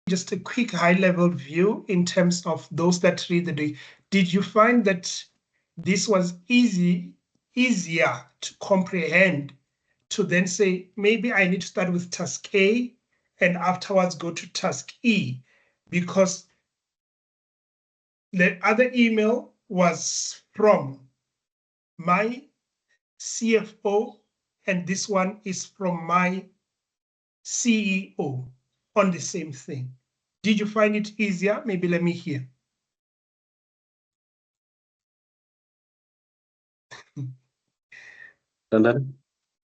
just a quick high-level view in terms of those that read the day. Did you find that this was easier to comprehend, to then say, maybe I need to start with task A and afterwards go to task E? Because the other email was from my CFO, and this one is from my CEO on the same thing. Did you find it easier? Maybe let me hear. London?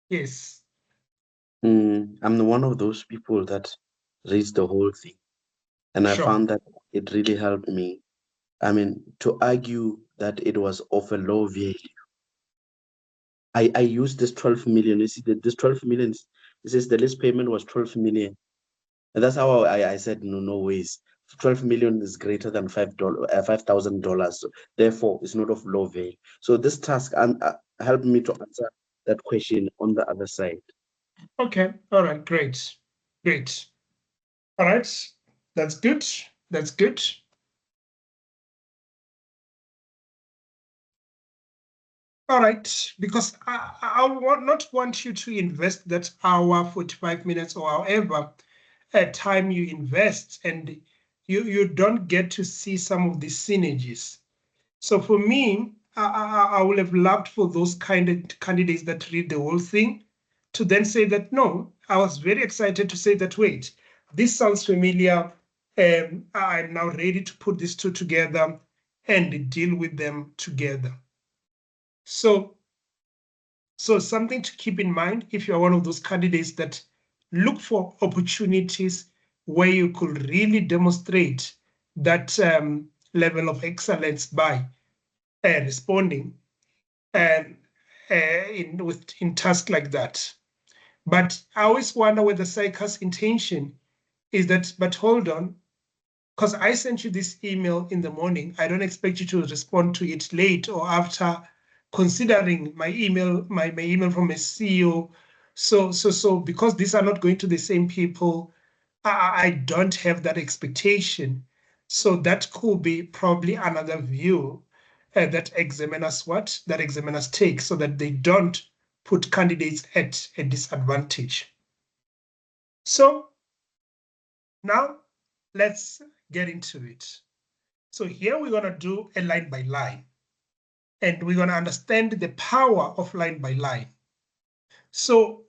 Yes. I'm one of those people that reads the whole thing. And I Sure. found that it really helped me. I mean, to argue that it was of a low value. I used this 12 million. You see, this 12 million, it says the list payment was 12 million. And that's how I said, no ways. 12 million is greater than $5,000. So therefore, it's not of low value. So this task helped me to answer that question on the other side. Okay. All right. Great. Great. All right. That's good. That's good. All right, because I not want you to invest that hour, 45 minutes, or however time you invest, and you don't get to see some of the synergies. So for me, I would have loved for those kind of candidates that read the whole thing to then say that, no, I was very excited to say that, wait, this sounds familiar. I'm now ready to put these two together and deal with them together. So something to keep in mind if you're one of those candidates that look for opportunities where you could really demonstrate that level of excellence by responding in tasks like that. But I always wonder whether Saika's intention is that, but hold on, because I sent you this email in the morning, I don't expect you to respond to it late or after, considering my email, my email from a CEO. So because these are not going to the same people, I don't have that expectation. So that could be probably another view that examiners take, so that they don't put candidates at a disadvantage. So now let's get into it. So here we're going to do a line by line, and we're going to understand the power of line by line. So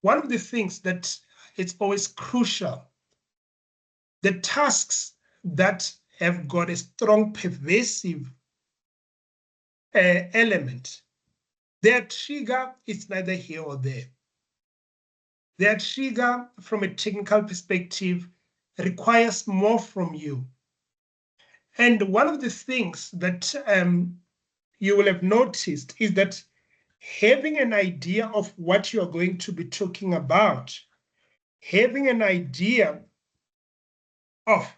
one of the things that it's always crucial, the tasks that have got a strong pervasive element, their trigger is neither here or there. Their trigger from a technical perspective requires more from you. And one of the things that you will have noticed is that having an idea of what you're going to be talking about, having an idea of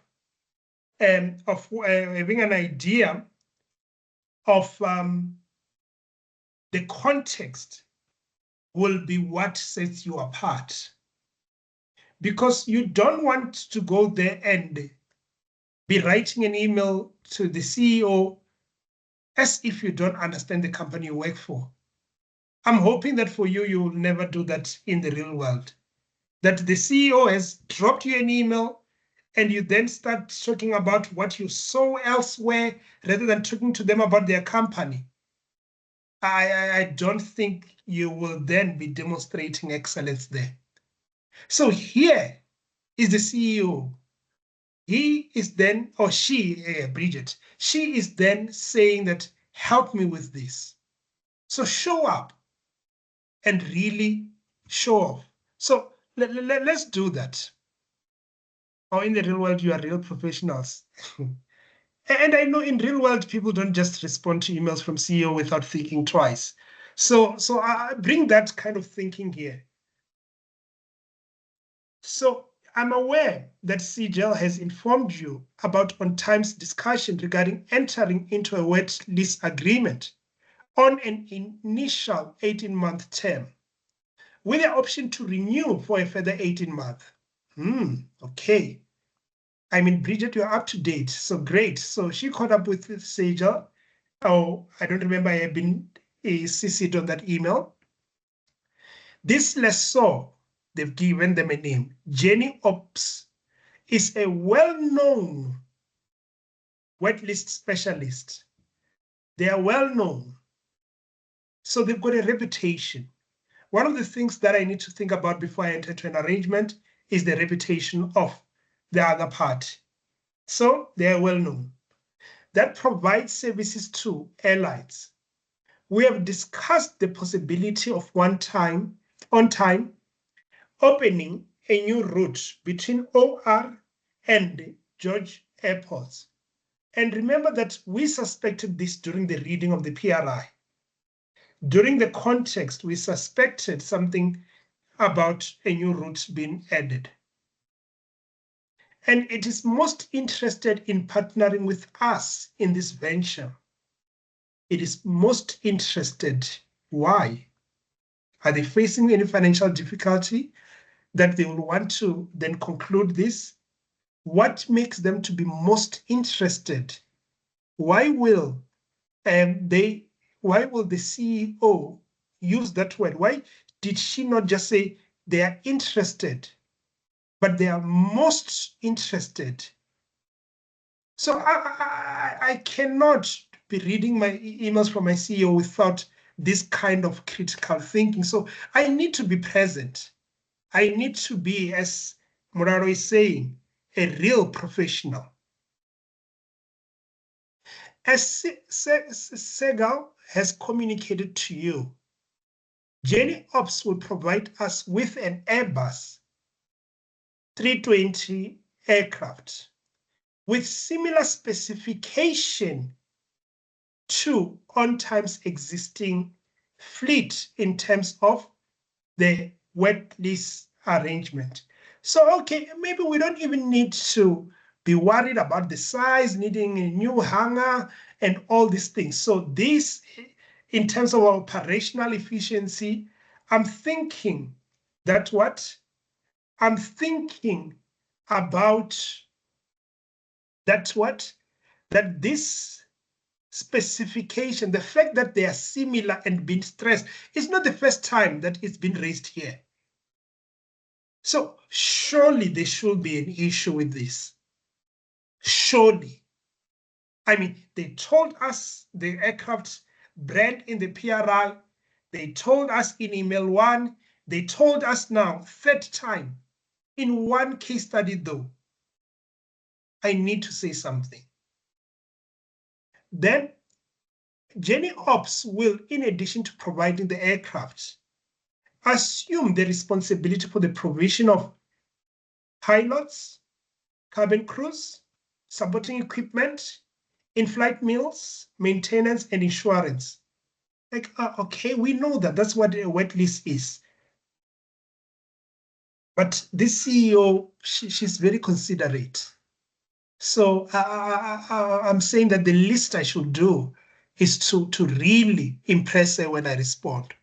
having an idea of the context will be what sets you apart. Because you don't want to go there and be writing an email to the CEO as if you don't understand the company you work for. I'm hoping that for you, you will never do that in the real world. That the CEO has dropped you an email and you then start talking about what you saw elsewhere rather than talking to them about their company. I don't think you will then be demonstrating excellence there. So here is the CEO. He is then, or she, Bridget, she is then saying that, help me with this. So show up and really show off. So let's do that. Or in the real world, you are real professionals. And I know in real world, people don't just respond to emails from CEO without thinking twice. So I bring that kind of thinking here. So I'm aware that CGL has informed you about on-time's discussion regarding entering into a wet lease agreement on an initial 18-month term with the option to renew for a further 18 months. Okay. I mean, Bridget, you're up to date. So great. So she caught up with Sejal. Oh, I don't remember I have been CC'd on that email. This lessor, they've given them a name. Jenny Ops is a well-known wet list specialist. They are well-known. So they've got a reputation. One of the things that I need to think about before I enter into an arrangement is the reputation of the other party. So they are well-known. That provides services to airlines. We have discussed the possibility of on time, opening a new route between OR and George airports. And remember that we suspected this during the reading of the PRI. During the context, we suspected something about a new route being added. And it is most interested in partnering with us in this venture. It is most interested. Why? Are they facing any financial difficulty that they will want to then conclude this? What makes them to be most interested? Why will the CEO use that word? Why did she not just say they are interested, but they are most interested? So I cannot be reading my emails from my CEO without this kind of critical thinking. So I need to be present. I need to be, as Muraro is saying, a real professional. As Segal has communicated to you, Jenny Ops will provide us with an Airbus 320 aircraft with similar specification to On-Time's existing fleet in terms of the wet lease arrangement. So, okay, maybe we don't even need to be worried about the size, needing a new hangar and all these things. So this, in terms of operational efficiency, I'm thinking that what? I'm thinking about that what? That this specification, the fact that they are similar and being stressed, is not the first time that it's been raised here. So surely there should be an issue with this. Surely. I mean, they told us the aircraft brand in the PRI. They told us in email 1. They told us now, third time. In one case study, though, I need to say something. Then Jenny Ops will, in addition to providing the aircraft, assume the responsibility for the provision of pilots, cabin crews, supporting equipment, in-flight meals, maintenance, and insurance. Like, okay, we know that. That's what a wet lease is. But this CEO, she's very considerate. So I'm saying that the least I should do is to really impress her when I respond.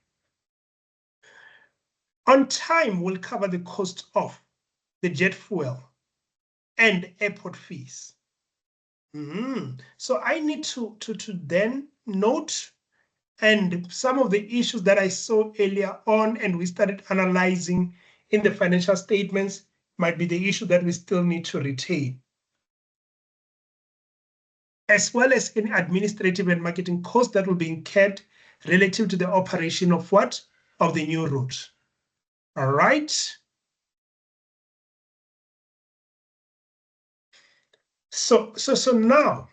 On Time will cover the cost of the jet fuel and airport fees. So I need to then note, and some of the issues that I saw earlier on and we started analyzing in the financial statements might be the issue that we still need to retain, as well as any administrative and marketing costs that will be incurred relative to the operation of what? Of the new route. All right. So now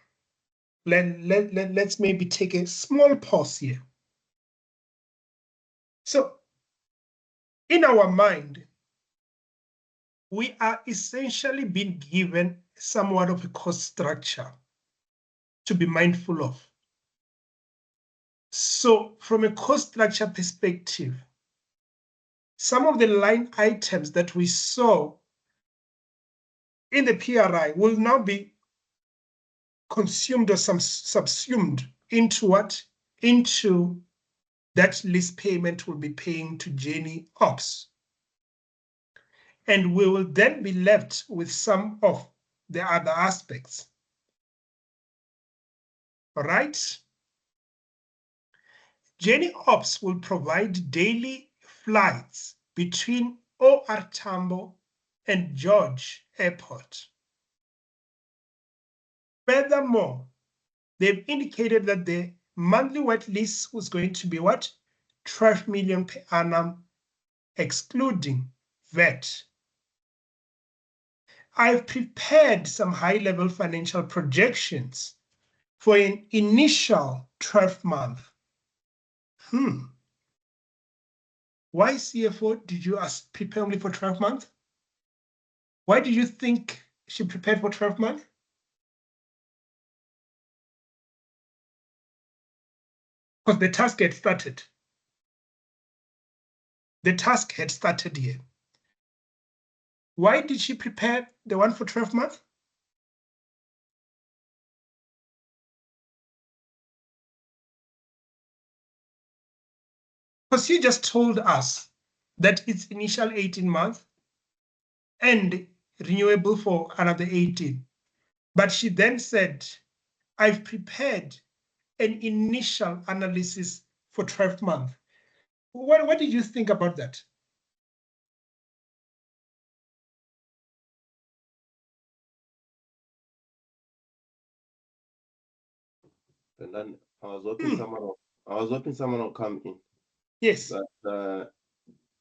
let's maybe take a small pause here. So in our mind, we are essentially being given somewhat of a cost structure to be mindful of. So from a cost structure perspective, some of the line items that we saw in the PRI will now be consumed or subsumed into what? Into that lease payment will be paying to Jenny Ops. And we will then be left with some of the other aspects. All right. Journey Ops will provide daily flights between OR Tambo and George Airport. Furthermore, they've indicated that the monthly wet lease was going to be what? 12 million per annum, excluding VAT. I've prepared some high-level financial projections for an initial 12-month. Why, CFO, did you prepare only for 12 months? Why do you think she prepared for 12 months? Because the task had started. The task had started here. Why did she prepare the one for 12 months? Because she just told us that it's initial 18 months and renewable for another 18. But she then said, I've prepared an initial analysis for 12 months. What did you think about that? And then I was hoping someone will come in. Yes. But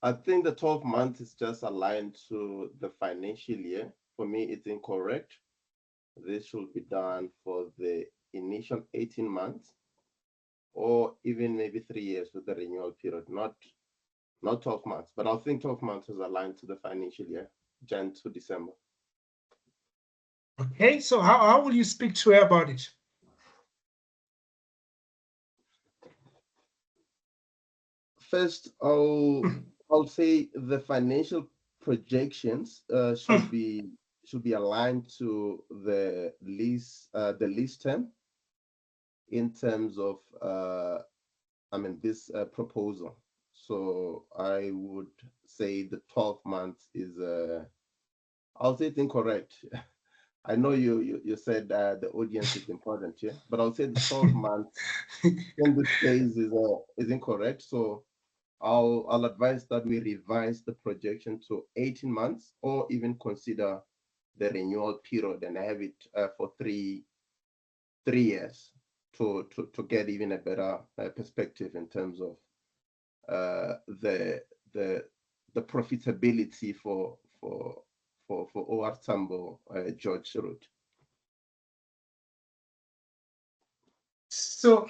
I think the 12 months is just aligned to the financial year. For me, it's incorrect. This should be done for the initial 18 months or even maybe 3 years with the renewal period, not 12 months. But I think 12 months is aligned to the financial year, Jan to December. Okay, so how will you speak to her about it? First, I'll say the financial projections should be aligned to the lease term in terms of this proposal. So I would say the 12 months is I'll say it's incorrect. I know you said the audience is important here, but I'll say the 12 months in this case is incorrect. So I'll advise that we revise the projection to 18 months or even consider the renewal period and have it for three years to get even a better perspective in terms of the profitability for OR Tambo George route. So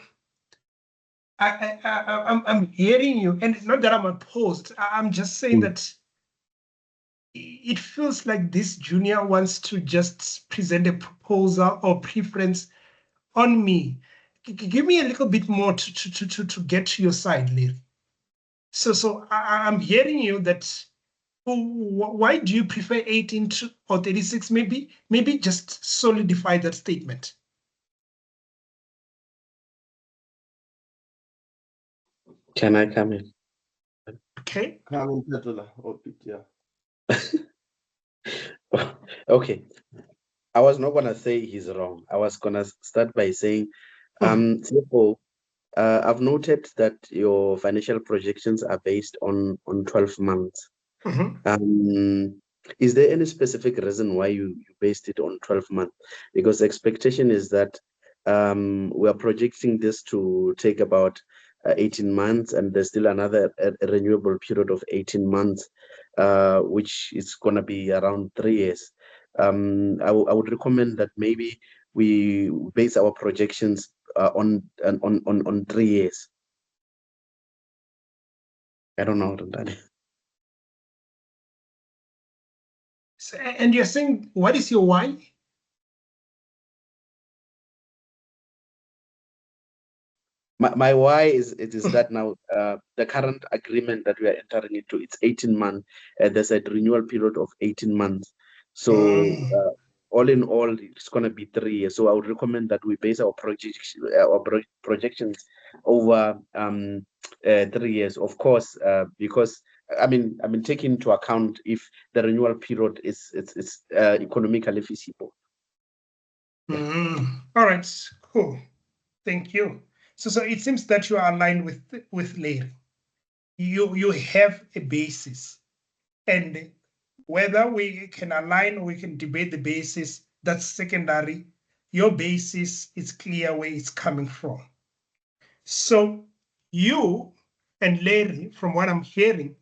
I'm hearing you, and not that I'm opposed. I'm just saying that it feels like this junior wants to just present a proposal or preference on me. Give me a little bit more to get to your side, Larry. So I'm hearing you that. Why do you prefer 18 or 36? Maybe just solidify that statement. Can I come in? Okay. Come in, Petula. Yeah. Okay. I was not gonna say he's wrong. I was gonna start by saying, CFO, I've noted that your financial projections are based on 12 months. Is there any specific reason why you based it on 12 months? Because the expectation is that we are projecting this to take about 18 months, and there's still another renewable period of 18 months, which is going to be around 3 years. I would recommend that maybe we base our projections on 3 years. I don't know. And you're saying, what is your why? My why is that now the current agreement that we are entering into, it's 18 months, and there's a renewal period of 18 months. So all in all, it's going to be 3 years. So I would recommend that we base our projections over 3 years, of course, because I mean taking into account if the renewal period is economically feasible. All right, cool. Thank you. So it seems that you are aligned with Larry. You have a basis, and whether we can align or we can debate the basis, that's secondary. Your basis is clear where it's coming from. So you and Larry, from what I'm hearing,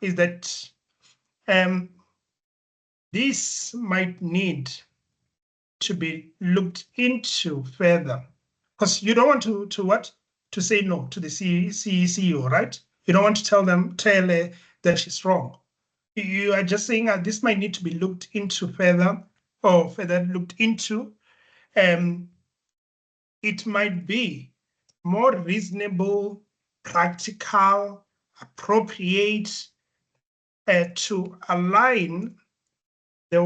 is that this might need to be looked into further, because you don't want to say no to the CEO, right? You don't want to tell her that she's wrong. You are just saying this might need to be looked into further, or further looked into. It might be more reasonable, practical, appropriate to align the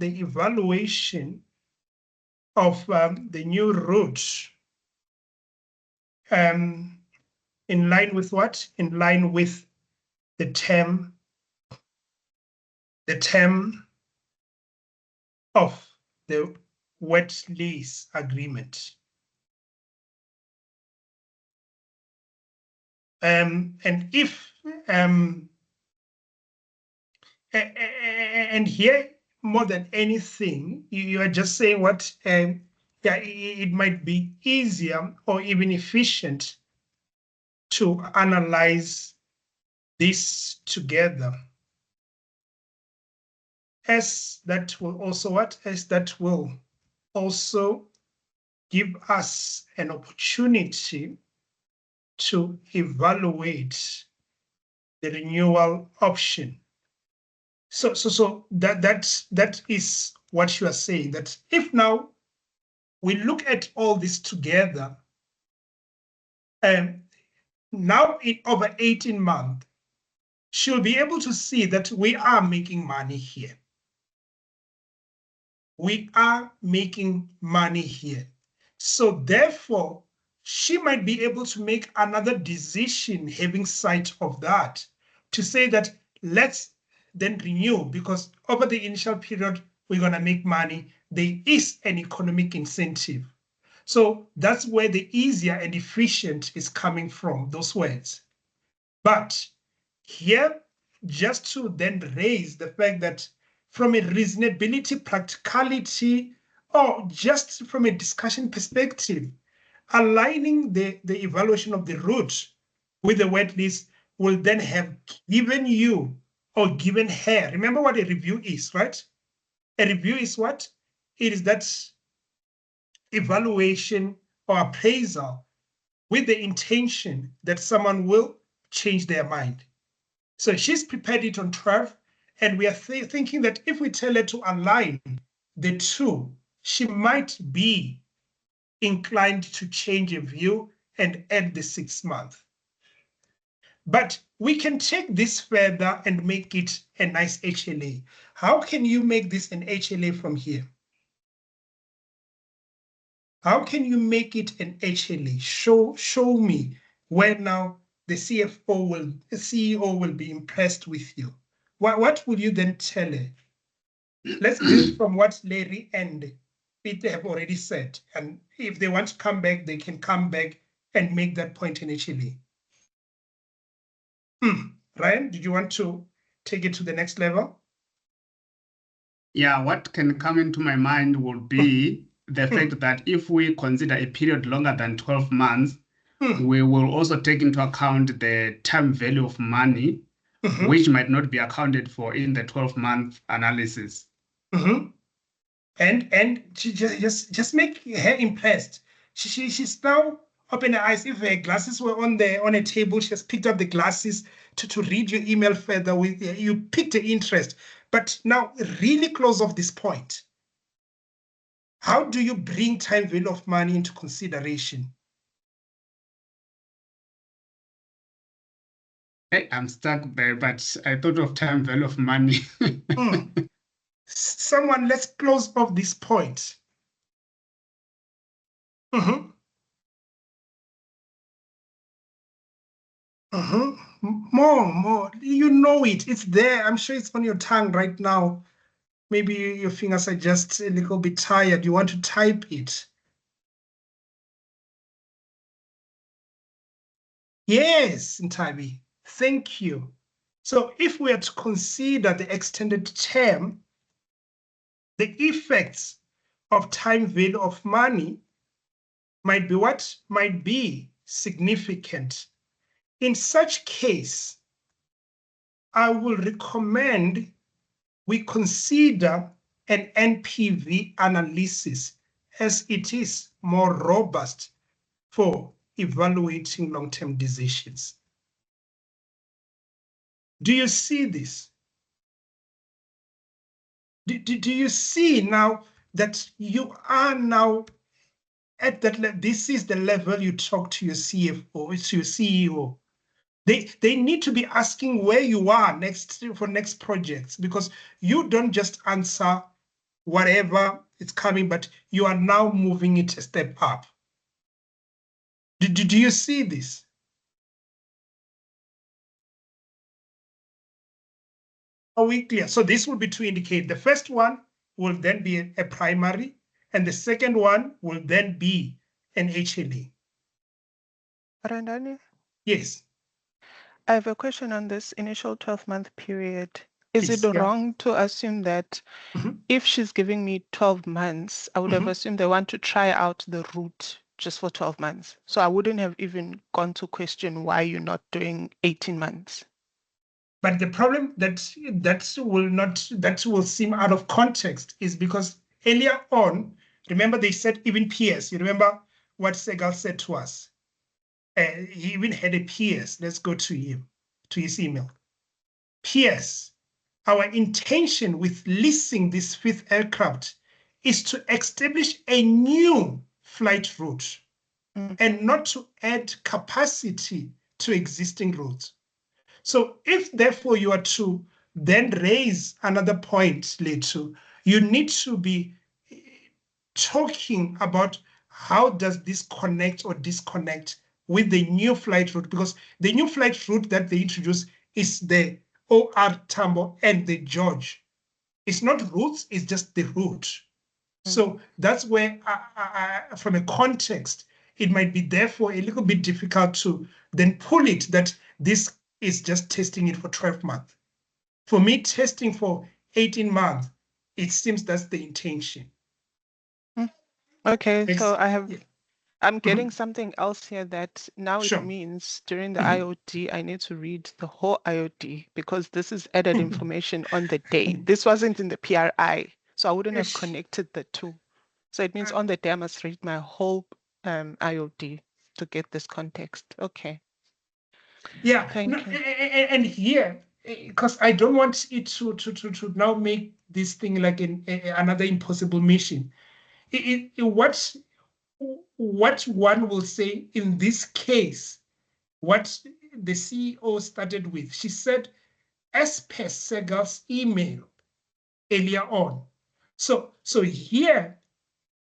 evaluation of the new route in line with what? In line with the term of the wet lease agreement. And if and here, more than anything, you are just saying what yeah, it might be easier or even efficient to analyze this together, as that will also what? As that will also give us an opportunity to evaluate the renewal option. So that is what you are saying, that if now we look at all this together, now in over 18 months, she'll be able to see that we are making money here. We are making money here. So therefore, she might be able to make another decision having sight of that, to say that let's then renew, because over the initial period, we're going to make money. There is an economic incentive. So that's where the easier and efficient is coming from, those words. But here, just to then raise the fact that from a reasonability, practicality, or just from a discussion perspective, aligning the evaluation of the route with the wet list will then have given you or given her. Remember what a review is, right? A review is what? It is that evaluation or appraisal with the intention that someone will change their mind. So she's prepared it on 12, and we are thinking that if we tell her to align the two, she might be inclined to change a view and add the 6 months. But we can take this further and make it a nice HLA. How can you make this an HLA from here? How can you make it an HLA? Show me where now the CEO will be impressed with you. What will you then tell her? Let's build from what Larry and Peter have already said. And if they want to come back, they can come back and make that point initially. Ryan, did you want to take it to the next level? Yeah, what can come into my mind would be the fact that if we consider a period longer than 12 months, we will also take into account the time value of money, which might not be accounted for in the 12-month analysis. And just make her impressed. She's now open her eyes. If her glasses were on a table, she has picked up the glasses to read your email further. With you picked the interest, but now really close off this point. How do you bring time value of money into consideration? Hey, I'm stuck there, but I thought of time value of money. Someone, let's close off this point. More. You know it. It's there. I'm sure it's on your tongue right now. Maybe your fingers are just a little bit tired. You want to type it. Yes, Ntabi, thank you. So if we are to consider the extended term, the effects of time value of money might be what? Might be significant. In such case, I will recommend we consider an NPV analysis as it is more robust for evaluating long-term decisions. Do you see this? Do you see now that you are now at that level? This is the level you talk to your CFO, to your CEO. They need to be asking where you are next for next projects, because you don't just answer whatever is coming, but you are now moving it a step up. Do you see this? Are we clear? So this will be to indicate the first one will then be a primary, and the second one will then be an HLA. Randani, Yes. I have a question on this initial 12-month period. Is Please, it yeah. wrong to assume that if she's giving me 12 months, I would have assumed they want to try out the route just for 12 months. So I wouldn't have even gone to question why you're not doing 18 months. But the problem that will seem out of context is because earlier on, remember they said even PS. You remember what Segal said to us? He even had a PS. Let's go to him, to his email. PS, our intention with leasing this fifth aircraft is to establish a new flight route and not to add capacity to existing routes. So if therefore you are to then raise another point, Letu, you need to be talking about how does this connect or disconnect with the new flight route, because the new flight route that they introduced is the OR Tambo and the George. It's not routes, it's just the route. So that's where, from a context, it might be therefore a little bit difficult to then pull it that this is just testing it for 12 months. For me, testing for 18 months, it seems that's the intention. Okay, so I'm getting Mhm. something else here that now Sure. it means during the IOD, I need to read the whole IOD because this is added information on the day. This wasn't in the PRI, so I wouldn't have Ish. connected the two. So it means on the day I must read my whole IOD to get this context. Okay. Yeah, Thank you. and here, because I don't want it to now make this thing like another impossible mission. What one will say in this case, what the CEO started with, she said, as per Segal's email earlier on. So here,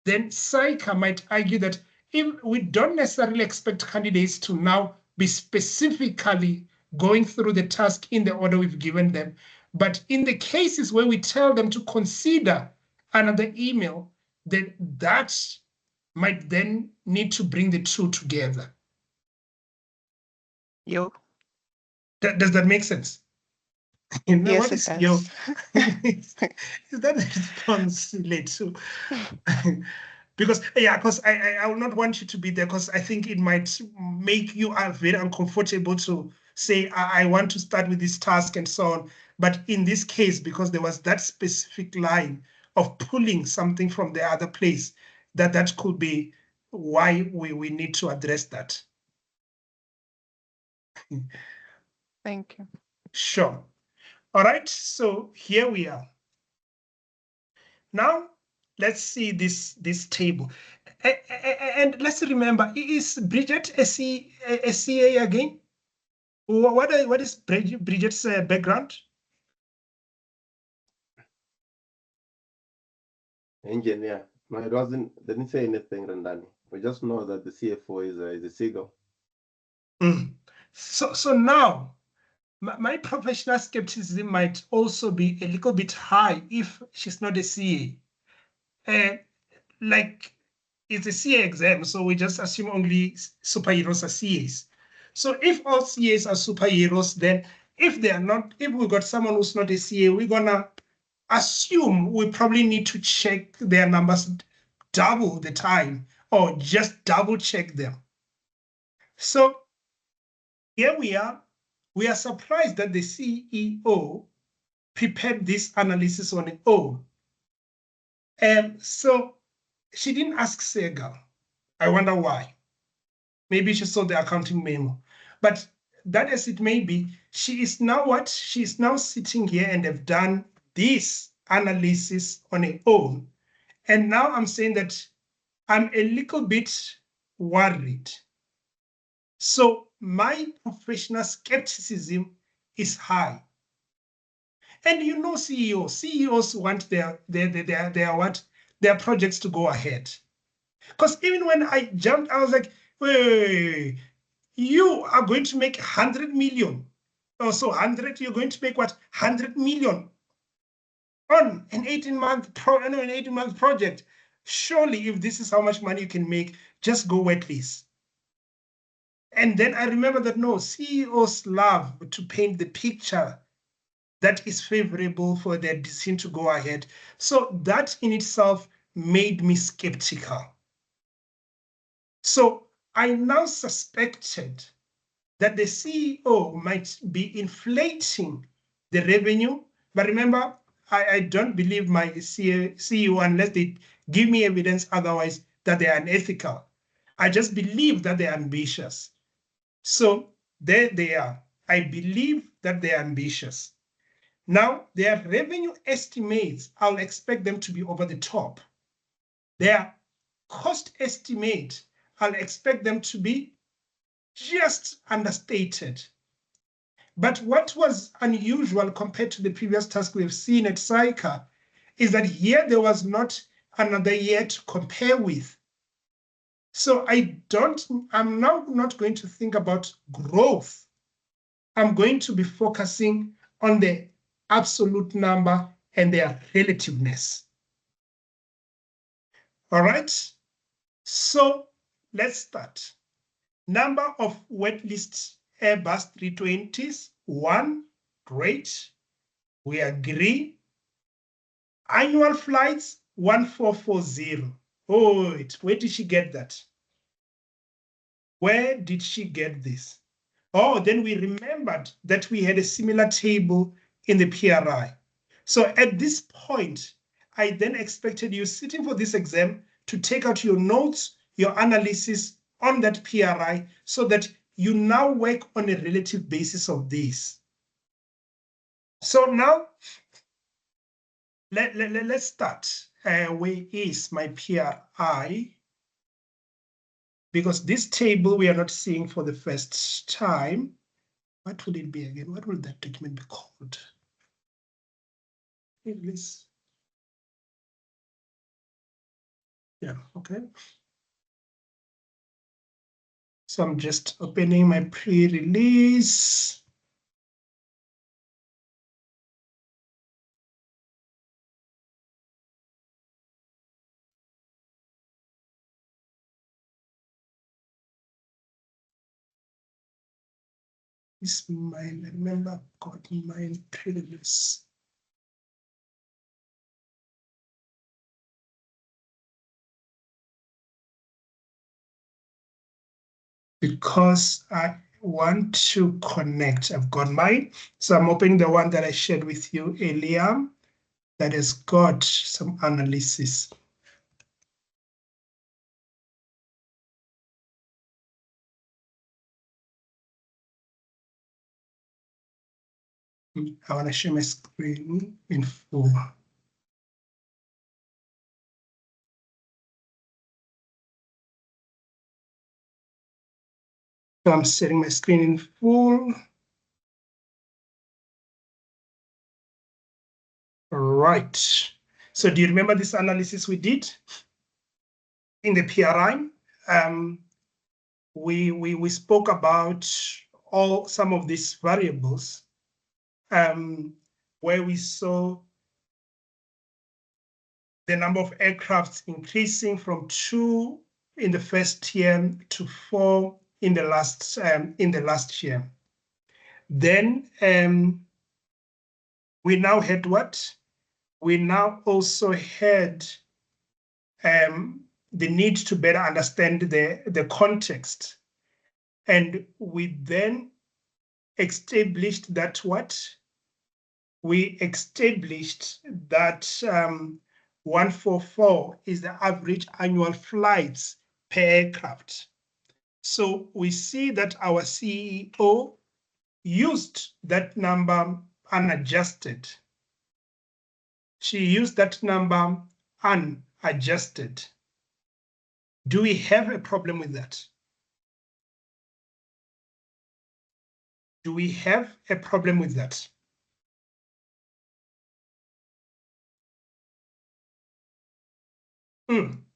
then Saika might argue that if we don't necessarily expect candidates to now be specifically going through the task in the order we've given them, but in the cases where we tell them to consider another email, then that might then need to bring the two together. Yo. Does that make sense? You know, Yes, what it is yo? does. Is that a response, Letu? Because I will not want you to be there, because I think it might make you very uncomfortable to say I want to start with this task and so on. But in this case, because there was that specific line of pulling something from the other place, that could be why we need to address that. Thank you. Sure. All right, so here we are. Now, let's see this table. And let's remember, is Bridget a CA again? What is Bridget's background? Engineer. No, it wasn't. They didn't say anything, Randani. We just know that the CFO is a seagull. So now, my professional skepticism might also be a little bit high if she's not a CA. Like it's a CA exam, so we just assume only superheroes are CAs. So if all CAs are superheroes, then if they are not, if we got someone who's not a CA, we're gonna assume we probably need to check their numbers double the time or just double check them. So here we are surprised that the CEO prepared this analysis on its own. And so she didn't ask Segal. I wonder why. Maybe she saw the accounting memo. But that as it may be, she is now what? She is now sitting here and have done this analysis on her own. And now I'm saying that I'm a little bit worried. So my professional skepticism is high. And you know CEOs want their projects to go ahead. Because even when I jumped, I was like, wait, you are going to make 100 million. So 100, you're going to make what? 100 million on an 18-month project. Surely, if this is how much money you can make, just go wet lease. And then I remember that no, CEOs love to paint the picture that is favorable for their decision to go ahead. So that in itself made me skeptical. So I now suspected that the CEO might be inflating the revenue. But remember, I don't believe my CEO unless they give me evidence otherwise that they are unethical. I just believe that they're ambitious. So there they are. I believe that they're ambitious. Now, their revenue estimates, I'll expect them to be over the top. Their cost estimate, I'll expect them to be just understated. But what was unusual compared to the previous task we've seen at SAICA is that here there was not another year to compare with. So I'm now not going to think about growth. I'm going to be focusing on the absolute number and their relativeness. All right, so let's start. Number of wet list Airbus 320s, 1, great, we agree. Annual flights, 1440. Oh, where did she get that? Where did she get this? Oh, then we remembered that we had a similar table in the PRI. So at this point, I then expected you sitting for this exam to take out your notes, your analysis on that PRI so that you now work on a relative basis of this. So now, let's start. Where is my PRI? Because this table we are not seeing for the first time. What would it be again? What would that document be called? Please. Yeah, okay. So I'm just opening my pre-release. Is mine, I remember I've got mine pre-release. Because I want to connect. I've got mine. So I'm opening the one that I shared with you earlier that has got some analysis. I want to share my screen in full. So I'm sharing my screen in full. Right. So do you remember this analysis we did in the PRI? We spoke about some of these variables where we saw the number of aircrafts increasing from 2 in the first year to 4 in the last year. Then we now had what? We now also had the need to better understand the context. And we then established that what? We established that 144 is the average annual flights per aircraft. So we see that our CEO used that number unadjusted. She used that number unadjusted. Do we have a problem with that? Do we have a problem with that?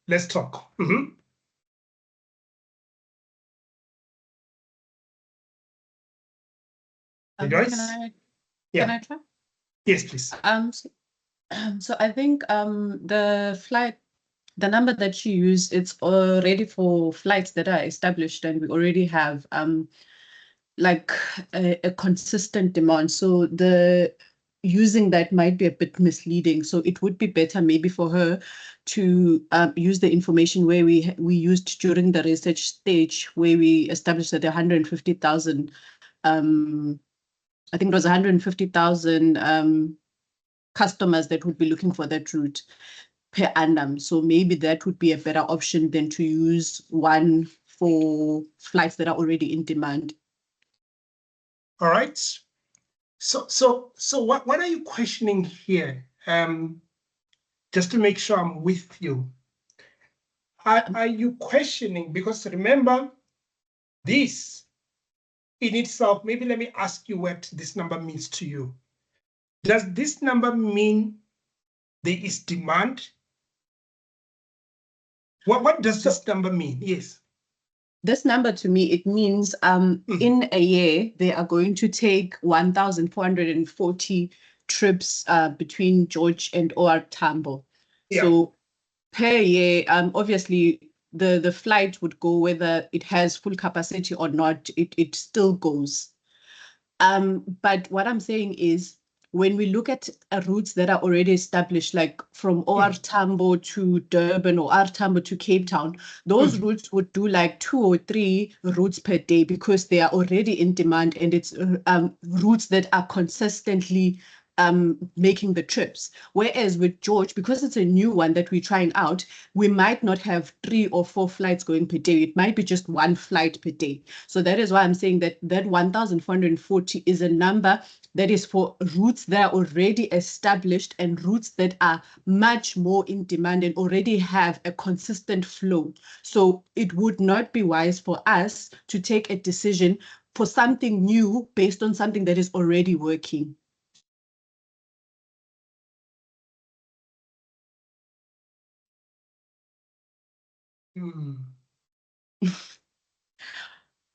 Let's talk. Joyce? Can I try? Yes, please. So I think the number that you use, it's already for flights that are established, and we already have like a consistent demand. So using that might be a bit misleading. So it would be better maybe for her to use the information where we used during the research stage, where we established that 150,000. I think it was 150,000 customers that would be looking for that route per annum. So maybe that would be a better option than to use one for flights that are already in demand. All right. So what are you questioning here? Just to make sure I'm with you. Are you questioning, because remember this in itself, maybe let me ask you what this number means to you. Does this number mean there is demand? What does this number mean? Yes. This number to me, it means in a year, they are going to take 1,440 trips between George and OR Tambo. Yeah. So per year, obviously, the flight would go whether it has full capacity or not, it still goes. But what I'm saying is, when we look at routes that are already established, like from OR Tambo to Durban or OR Tambo to Cape Town, those routes would do like 2 or 3 routes per day because they are already in demand, and it's routes that are consistently making the trips. Whereas with George, because it's a new one that we're trying out, we might not have 3 or 4 flights going per day. It might be just 1 flight per day. So that is why I'm saying that 1,440 is a number that is for routes that are already established and routes that are much more in demand and already have a consistent flow. So it would not be wise for us to take a decision for something new based on something that is already working.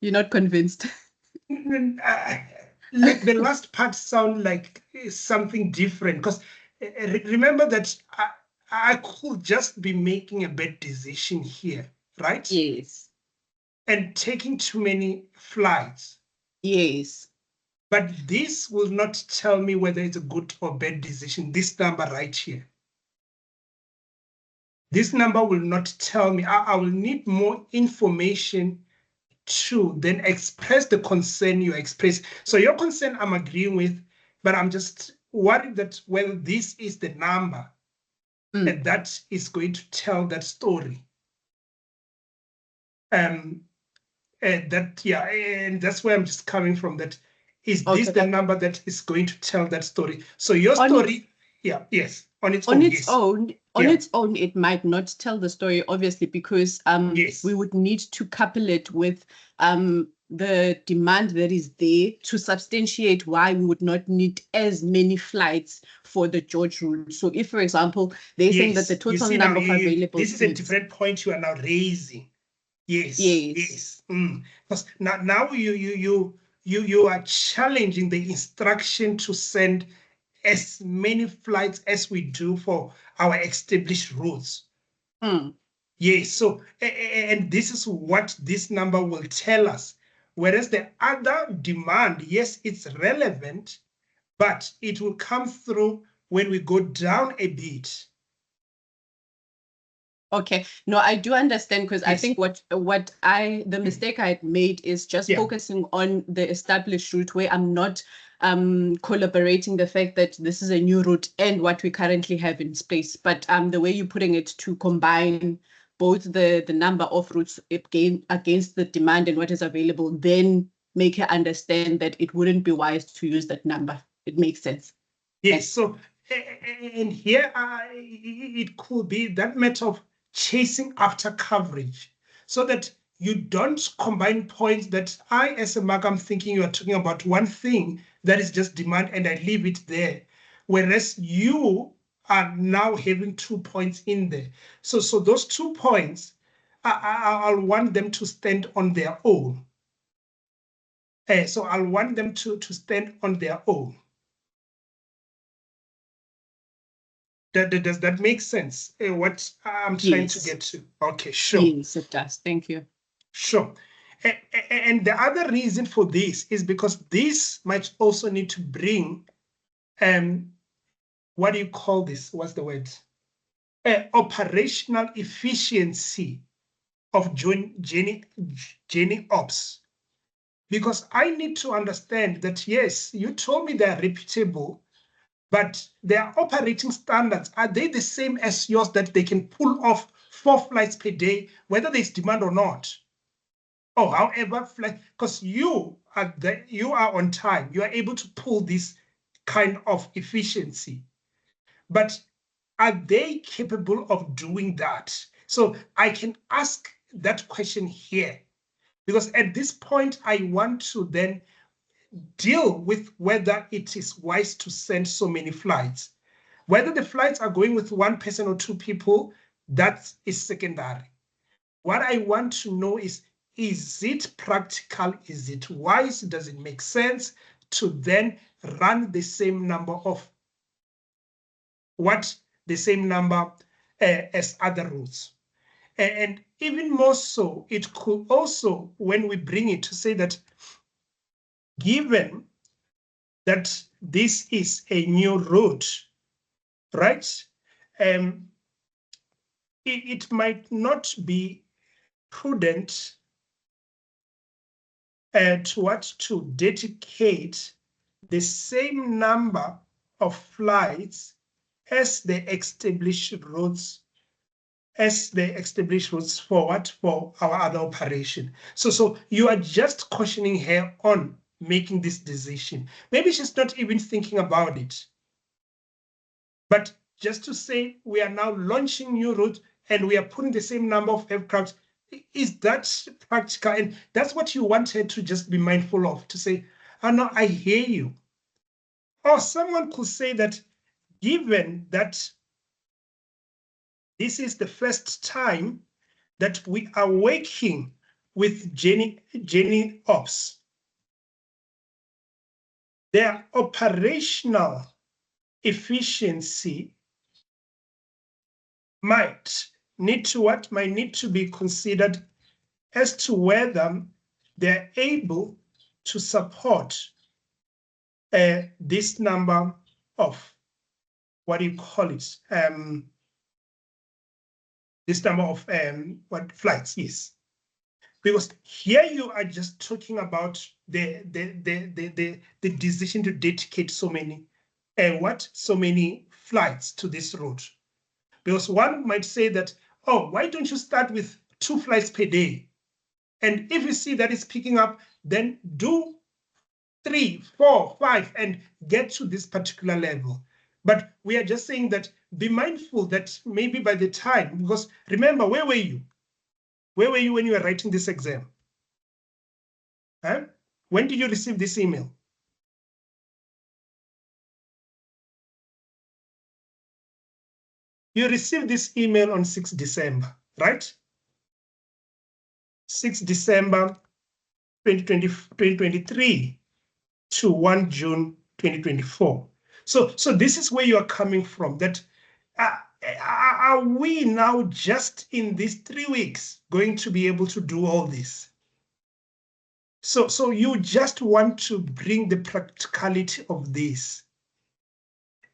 You're not convinced? Like the last part sound like something different, because remember that I could just be making a bad decision here, right? Yes. And taking too many flights. Yes. But this will not tell me whether it's a good or bad decision, this number right here. This number will not tell me. I will need more information to then express the concern you express. So your concern I'm agreeing with, but I'm just worried that whether this is the number and that is going to tell that story. And that's where I'm just coming from. That is this the number that is going to tell that story? So your story, yes, on its own. On its own, it might not tell the story, obviously, because we would need to couple it with the demand that is there to substantiate why we would not need as many flights for the George route. So if, for example, they're saying that the total number of available this is a different point you are now raising. Yes. Because now you you are challenging the instruction to send as many flights as we do for our established routes. Yes, so, and this is what this number will tell us. Whereas the other demand, yes, it's relevant, but it will come through when we go down a bit. Okay, no, I do understand, because I Yes. think the mistake I had made is just Yeah. focusing on the established route, where I'm not collaborating the fact that this is a new route and what we currently have in place. But the way you're putting it to combine both the number of routes against the demand and what is available, then make her understand that it wouldn't be wise to use that number. It makes sense. Yes, so, and here it could be that matter of chasing after coverage, so that you don't combine points that I, as a mark, I'm thinking you are talking about one thing that is just demand and I leave it there. Whereas you are now having 2 points in there. So those 2 points, I'll want them to stand on their own. So I'll want them to stand on their own. Does that make sense? What I'm trying to Yes. get to. Okay, sure. Yes, it does. Thank you. Sure. And the other reason for this is because this might also need to bring, what do you call this? What's the word? Operational efficiency of Jenny Ops. Because I need to understand that, yes, you told me they're reputable, but their operating standards, are they the same as yours, that they can pull off 4 flights per day, whether there's demand or not? Or however, because you are on time, you are able to pull this kind of efficiency. But are they capable of doing that? So I can ask that question here, because at this point, I want to then deal with whether it is wise to send so many flights. Whether the flights are going with 1 person or 2 people, that is secondary. What I want to know is it practical? Is it wise? Does it make sense to then run the same number of as other routes? And even more so, it could also, when we bring it to say that, given that this is a new route, right? It might not be prudent to dedicate the same number of flights as the established routes for our other operation. So you are just cautioning her on making this decision. Maybe she's not even thinking about it. But just to say we are now launching new routes and we are putting the same number of aircraft, is that practical? And that's what you want her to just be mindful of, to say, oh no, I hear you. Or someone could say that, given that this is the first time that we are working with Jenny Ops, their operational efficiency might need to be considered as to whether they're able to support this number of, what do you call it? This number of flights, yes. Because here you are just talking about the decision to dedicate so many flights to this route. Because one might say that, oh, why don't you start with 2 flights per day? And if you see that it's picking up, then do 3, 4, 5, and get to this particular level. But we are just saying that be mindful that maybe by the time, because remember, where were you? Where were you when you were writing this exam? Huh? When did you receive this email? You received this email on 6 December, right? 6 December 2023. to 1 June 2024. So this is where you are coming from, that are we now just in these 3 weeks going to be able to do all this? So you just want to bring the practicality of this.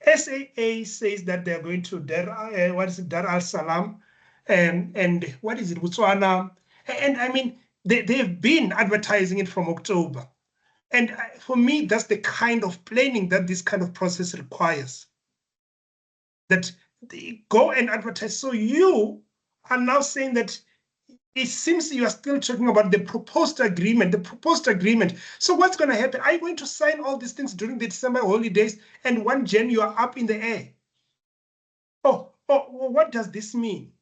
SAA says that they're going to Dar al Salam and what is it, Botswana? And I mean, they've been advertising it from October. And for me, that's the kind of planning that this kind of process requires. That they go and advertise. So you are now saying that it seems you are still talking about the proposed agreement, So what's going to happen? Are you going to sign all these things during the December holidays and 1 Jan you are up in the air? Oh, what does this mean?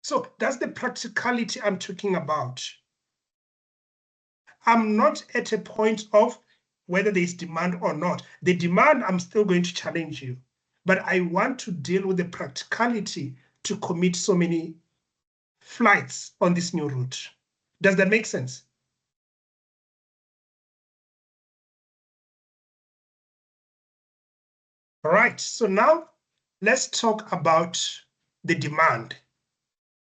So that's the practicality I'm talking about. I'm not at a point of whether there's demand or not. The demand, I'm still going to challenge you. But I want to deal with the practicality to commit so many flights on this new route. Does that make sense? All right, so now let's talk about the demand.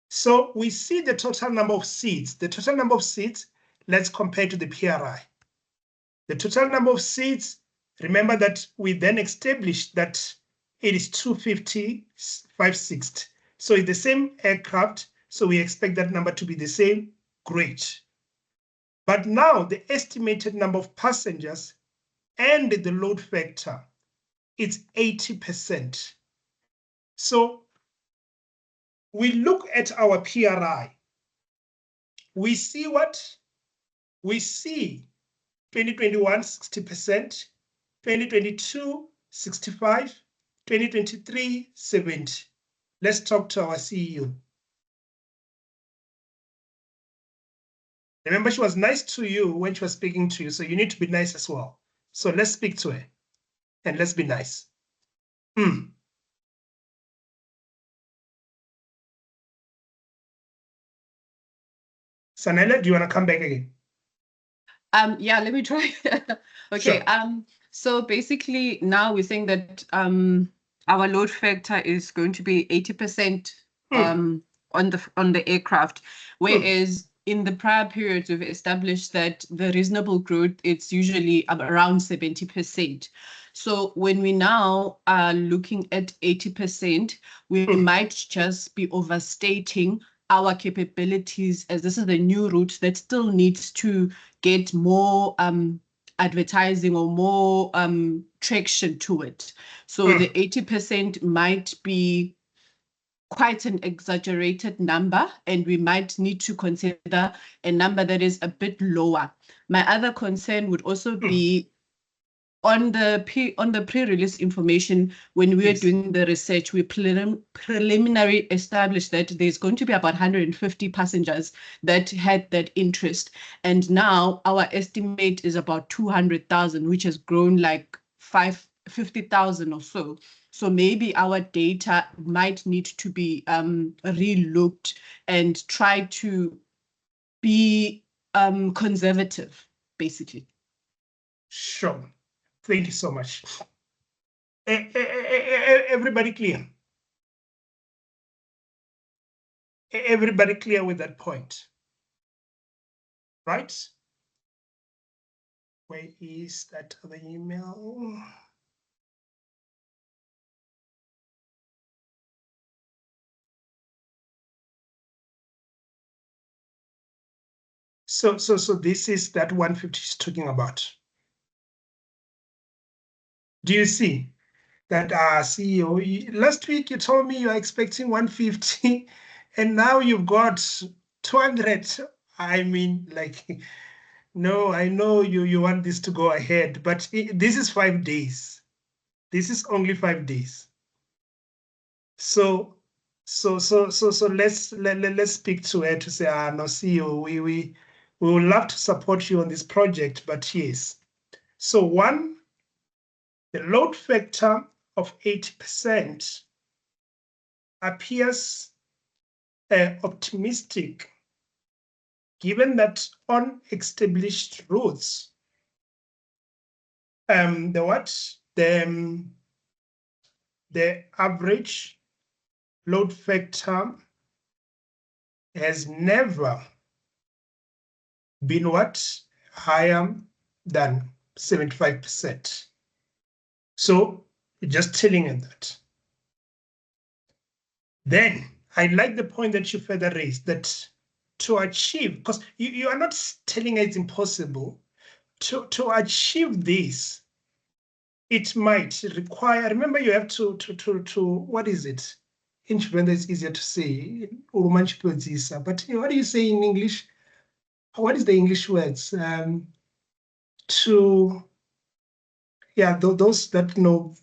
So we see the total number of seats. The total number of seats, let's compare to the PRI. The total number of seats, remember that we then established that it is 250, 560. So it's the same aircraft, so we expect that number to be the same. Great. But now the estimated number of passengers and the load factor, it's 80%. So we look at our PRI. We see what? We see 2021, 60%, 2022, 65%, 2023, 70%. Let's talk to our CEO. Remember, she was nice to you when she was speaking to you, so you need to be nice as well. So let's speak to her and let's be nice. Sanela, do you want to come back again? Yeah, let me try. Okay. Sure. So basically now we're saying that our load factor is going to be 80% on the aircraft, whereas in the prior periods we've established that the reasonable growth, it's usually around 70%. So when we now are looking at 80%, we might just be overstating our capabilities, as this is a new route that still needs to get more advertising or more traction to it. So the 80% might be quite an exaggerated number, and we might need to consider a number that is a bit lower. My other concern would also be on the pre-release information. When we are doing the research, we preliminary established that there's going to be about 150 passengers that had that interest. And now our estimate is about 200,000, which has grown like 50,000 or so. So maybe our data might need to be relooked and try to be conservative, basically. Sure. Thank you so much. Everybody clear? Everybody clear with that point? Right? Where is that other email? So this is that 150 she's talking about. Do you see that CEO, last week you told me you're expecting 150 and now you've got 200. I mean, like, no, I know you want this to go ahead, but this is 5 days. This is only 5 days. So let's speak to her to say, no, CEO, we would love to support you on this project, but yes. So one, the load factor of 80% appears optimistic, given that on established routes, the average load factor has never been higher than 75%. So just telling you that. Then I like the point that you further raised, that to achieve, because you are not telling us it's impossible, to achieve this, it might require, remember you have to what is it? In Tshivenda it's easier to say, but what do you say in English? What is the English words? Those that know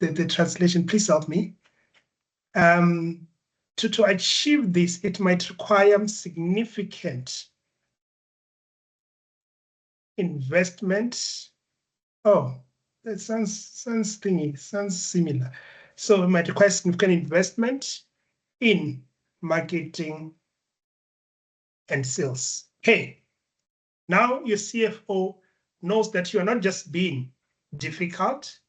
the translation, please help me. To achieve this, it might require significant investment. Oh, that sounds thingy, sounds similar. So it might require significant investment in marketing and sales. Hey, now your CFO knows that you are not just being difficult,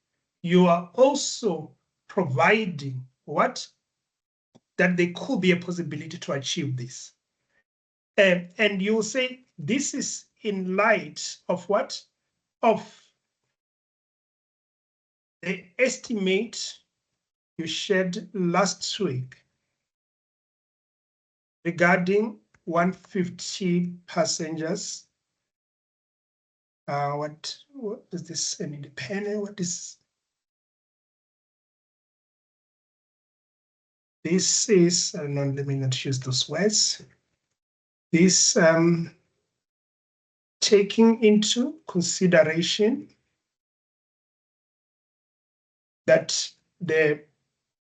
you are also providing that there could be a possibility to achieve this. And you'll say, this is in light of what? Of the estimate you shared last week regarding 150 passengers. What is this? An independent? What is this? Is no, let me not use those words. This taking into consideration that the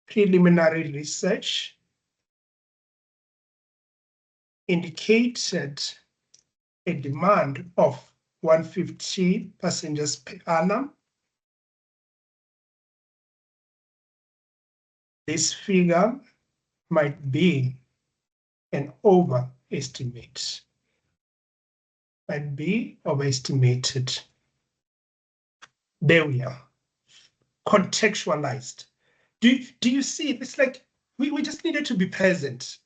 preliminary research indicated a demand of 150 passengers per annum. This figure might be an overestimate, might be overestimated. There we are, contextualized. Do you see? It's like we just needed to be present.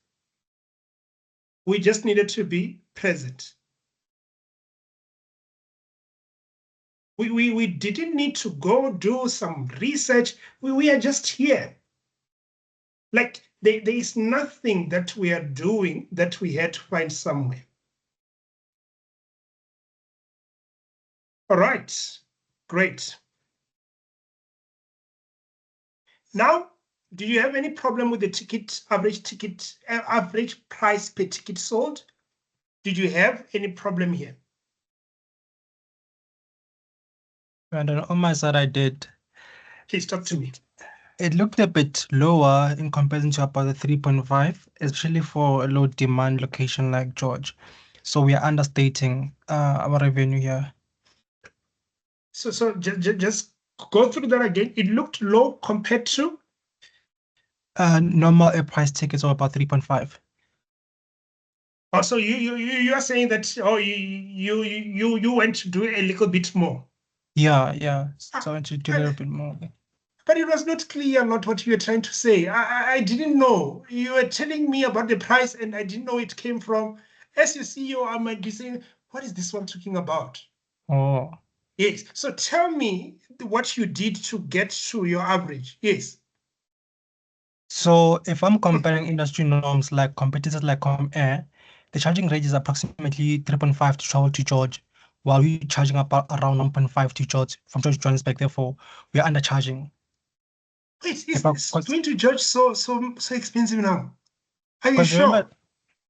We just needed to be present. We didn't need to go do some research. We are just here. Like there is nothing that we are doing that we had to find somewhere. All right, great. Now, do you have any problem with the average price per ticket sold? Did you have any problem here? And on my side, I did. Please talk to me. It looked a bit lower in comparison to about the 3.5, especially for a low demand location like George. So we are understating our revenue here. So just go through that again. It looked low compared to normal air price tickets of about 3.5. Oh, so you are saying that you went to do a little bit more. Yeah. So I went to do a little bit more. But it was not clear what you were trying to say. I didn't know. You were telling me about the price and I didn't know it came from. As your CEO, I might be saying, what is this one talking about? Oh. Yes. So tell me what you did to get to your average. Yes. So if I'm comparing industry norms like competitors like ComAir, the charging rate is approximately 3.5 to travel to George, while we're charging about around 1.5 to George from George to Johannesburg. Therefore, we are undercharging. Wait, is going to George so expensive now? Are you sure? Remember,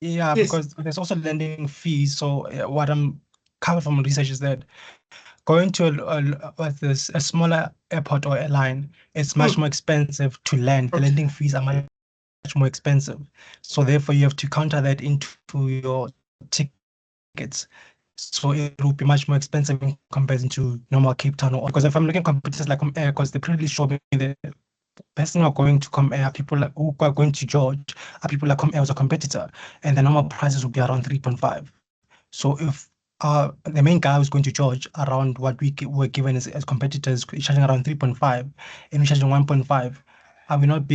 yeah, Yes. because there's also landing fees. So what I'm covered from research is that going to a smaller airport or airline, it's much more expensive to land. The landing fees are much more expensive. So therefore, you have to counter that into your tickets. So it will be much more expensive in comparison to normal Cape Town. Because if I'm looking at competitors like ComAir, because they pretty show me the person who are going to ComAir, people like who are going to George, are people like ComAir as a competitor, and the normal prices will be around 3.5. So if the main guy who's going to charge around what we were given as competitors, charging around 3.5, and we're charging 1.5. Are we not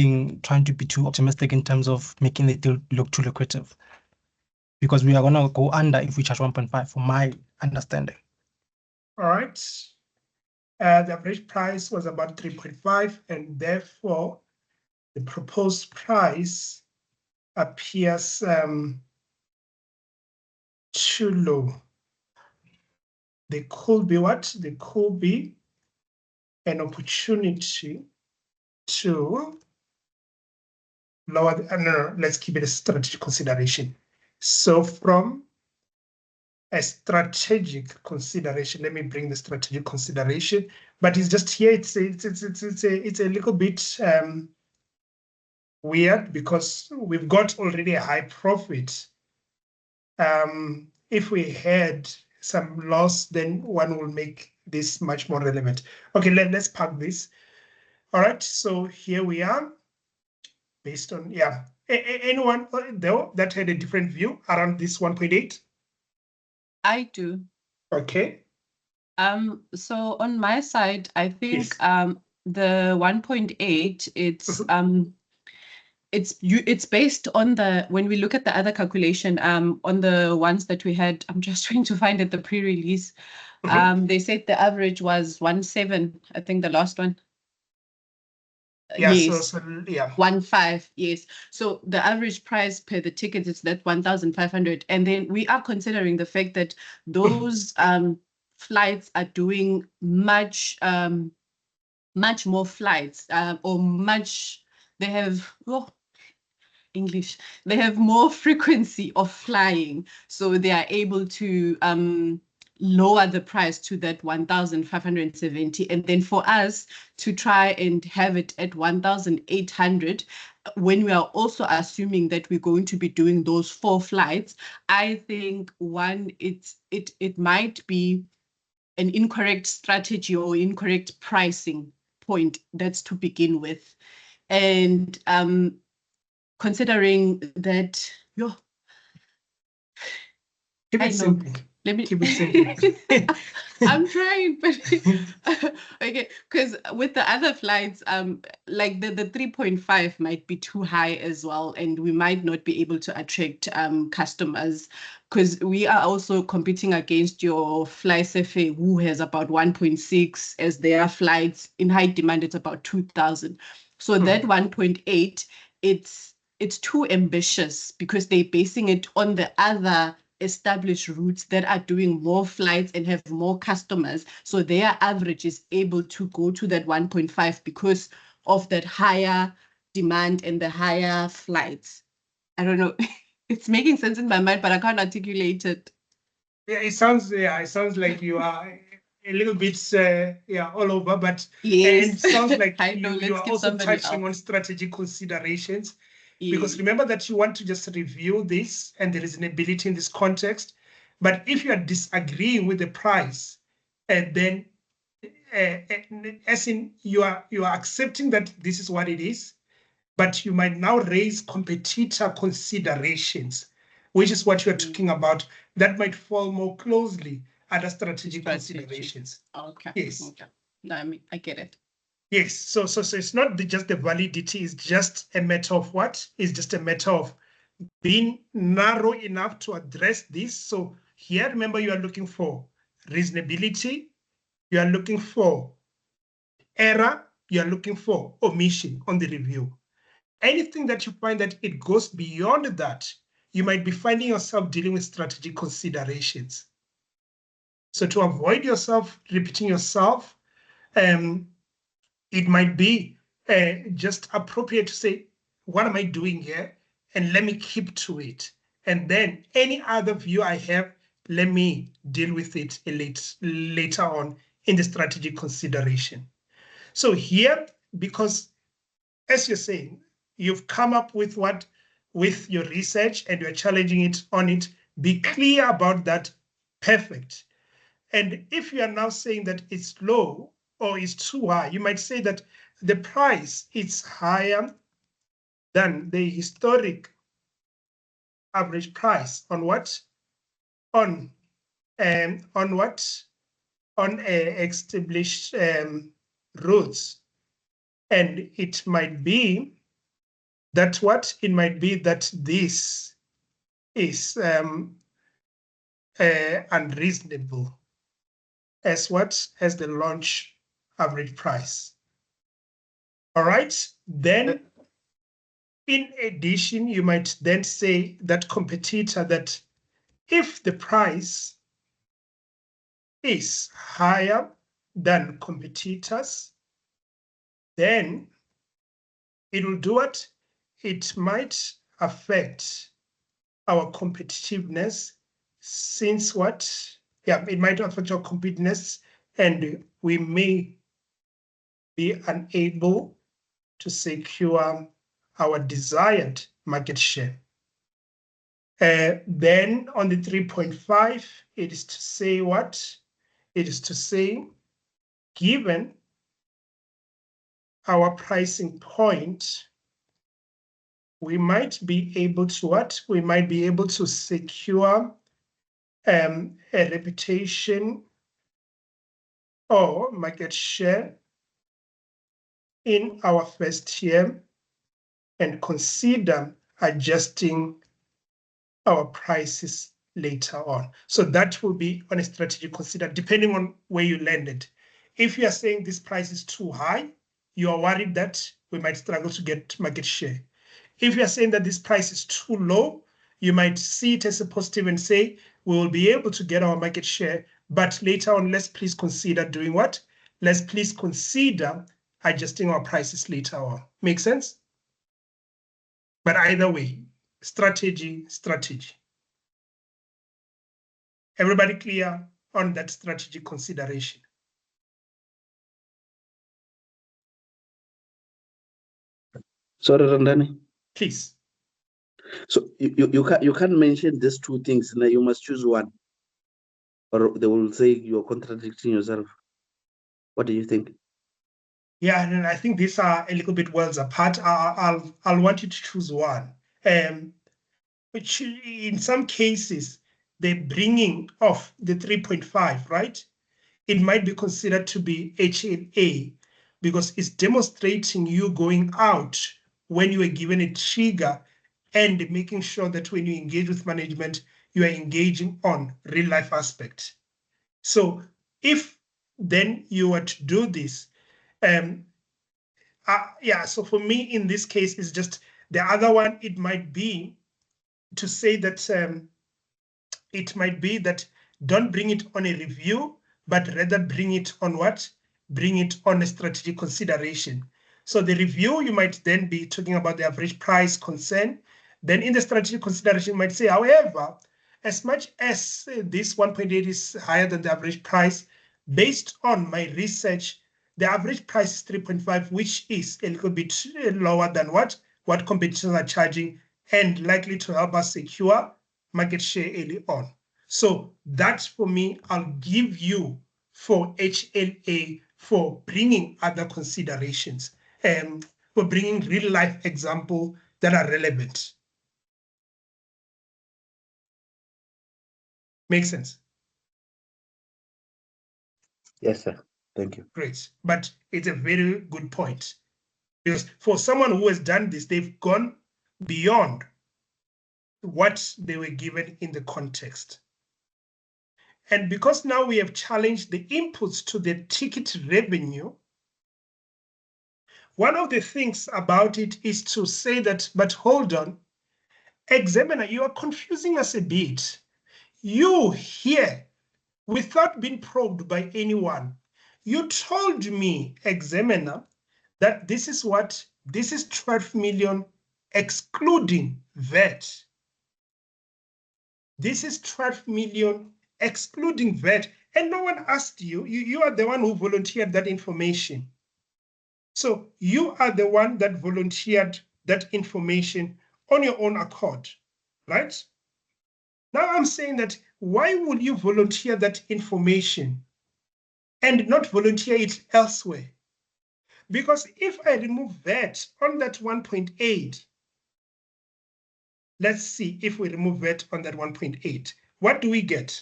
trying to be too optimistic in terms of making the deal look too lucrative? Because we are going to go under if we charge 1.5, from my understanding. All right. The average price was about 3.5, and therefore the proposed price appears too low. There could be what? There could be an opportunity to lower the, no, let's keep it a strategic consideration. So from a strategic consideration, let me bring the strategic consideration, but it's just here, it's a little bit weird because we've got already a high profit. If we had some loss, then one will make this much more relevant. Okay, let's park this. All right, so here we are, based on, yeah. Anyone though that had a different view around this 1.8? I do. Okay. So on my side, I think Yes. the 1.8, Mhm. it's based on when we look at the other calculation, on the ones that we had, I'm just trying to find it, the pre-release. They said the average was 1.7, I think the last one. Yeah, yes. so yeah. 1.5, yes. So the average price per the ticket is that 1,500. And then we are considering the fact that those flights are doing much more flights, they have English. They have more frequency of flying, so they are able to lower the price to that 1,570. And then for us to try and have it at 1,800, when we are also assuming that we're going to be doing those 4 flights, I think it might be an incorrect strategy or incorrect pricing point. That's to begin with. And considering that, Keep it simple. Let me keep it simple. I'm trying, but okay, because with the other flights, like the 3.5 might be too high as well, and we might not be able to attract customers, because we are also competing against your FlySafe, who has about 1.6 as their flights. In high demand, it's about 2,000. So that 1.8, it's too ambitious because they're basing it on the other established routes that are doing more flights and have more customers. So their average is able to go to that 1.5 because of that higher demand and the higher flights. I don't know. It's making sense in my mind, but I can't articulate it. Yeah, it sounds like you are a little bit all over, but yes. And it sounds like I know, you are also touching on strategic considerations. Because remember that you want to just review this and the reasonability in this context. But if you are disagreeing with the price, and then as in you are accepting that this is what it is, but you might now raise competitor considerations, which is what you're talking about, that might fall more closely under strategic considerations. Okay. Yes. Okay. No, I get it. Yes, so it's not just the validity, it's just a matter of what? It's just a matter of being narrow enough to address this. So here, remember, you are looking for reasonability, you are looking for error, you are looking for omission on the review. Anything that you find that it goes beyond that, you might be finding yourself dealing with strategic considerations. So to avoid yourself repeating yourself, it might be just appropriate to say, what am I doing here? And let me keep to it. And then any other view I have, let me deal with it later on in the strategic consideration. So here, because as you're saying, you've come up with your research and you're challenging it on it, be clear about that, perfect. And if you are now saying that it's low or it's too high, you might say that the price is higher than the historic average price on what? On on what? On established routes. And it might be that what? It might be that this is unreasonable as what? As the launch average price. All right, then in addition, you might then say that competitor that if the price is higher than competitors, then it will do what? It might affect our competitiveness since what? Yeah, it might affect our competitiveness and we may be unable to secure our desired market share. Then on the 3.5, it is to say what? It is to say, given our pricing point, we might be able to what? We might be able to secure a reputation or market share in our first year and consider adjusting our prices later on. So that will be on a strategic consider, depending on where you landed. If you are saying this price is too high, you are worried that we might struggle to get market share. If you are saying that this price is too low, you might see it as a positive and say, we will be able to get our market share, but later on, let's please consider doing what? Let's please consider adjusting our prices later on. Make sense? But either way, strategy. Everybody clear on that strategic consideration? Sorry, Randani. Please. So you can't mention these two things. Now you must choose one, or they will say you're contradicting yourself. What do you think? Yeah, and I think these are a little bit worlds apart. I'll want you to choose one. Which in some cases, the bringing of the 3.5, right? It might be considered to be HLA because it's demonstrating you going out when you are given a trigger and making sure that when you engage with management, you are engaging on real life aspect. So if then you were to do this, yeah, so for me in this case, it's just the other one, it might be to say that it might be that don't bring it on a review, but rather bring it on what? Bring it on a strategic consideration. So the review, you might then be talking about the average price concern. Then in the strategic consideration, you might say, however, as much as this 1.8 is higher than the average price, based on my research, the average price is 3.5, which is a little bit lower than what competitors are charging and likely to help us secure market share early on. So that's for me, I'll give you for HLA for bringing other considerations and for bringing real life examples that are relevant. Make sense? Yes, sir. Thank you. Great. But it's a very good point. Because for someone who has done this, they've gone beyond what they were given in the context. And because now we have challenged the inputs to the ticket revenue, one of the things about it is to say that, but hold on, examiner, you are confusing us a bit. You here, without being probed by anyone, you told me, examiner, that this is 12 million excluding VAT. This is 12 million excluding VAT. And no one asked you. You are the one who volunteered that information. So you are the one that volunteered that information on your own accord, right? Now I'm saying that why would you volunteer that information and not volunteer it elsewhere? Because if I remove VAT on that 1.8, let's see if we remove VAT on that 1.8, what do we get?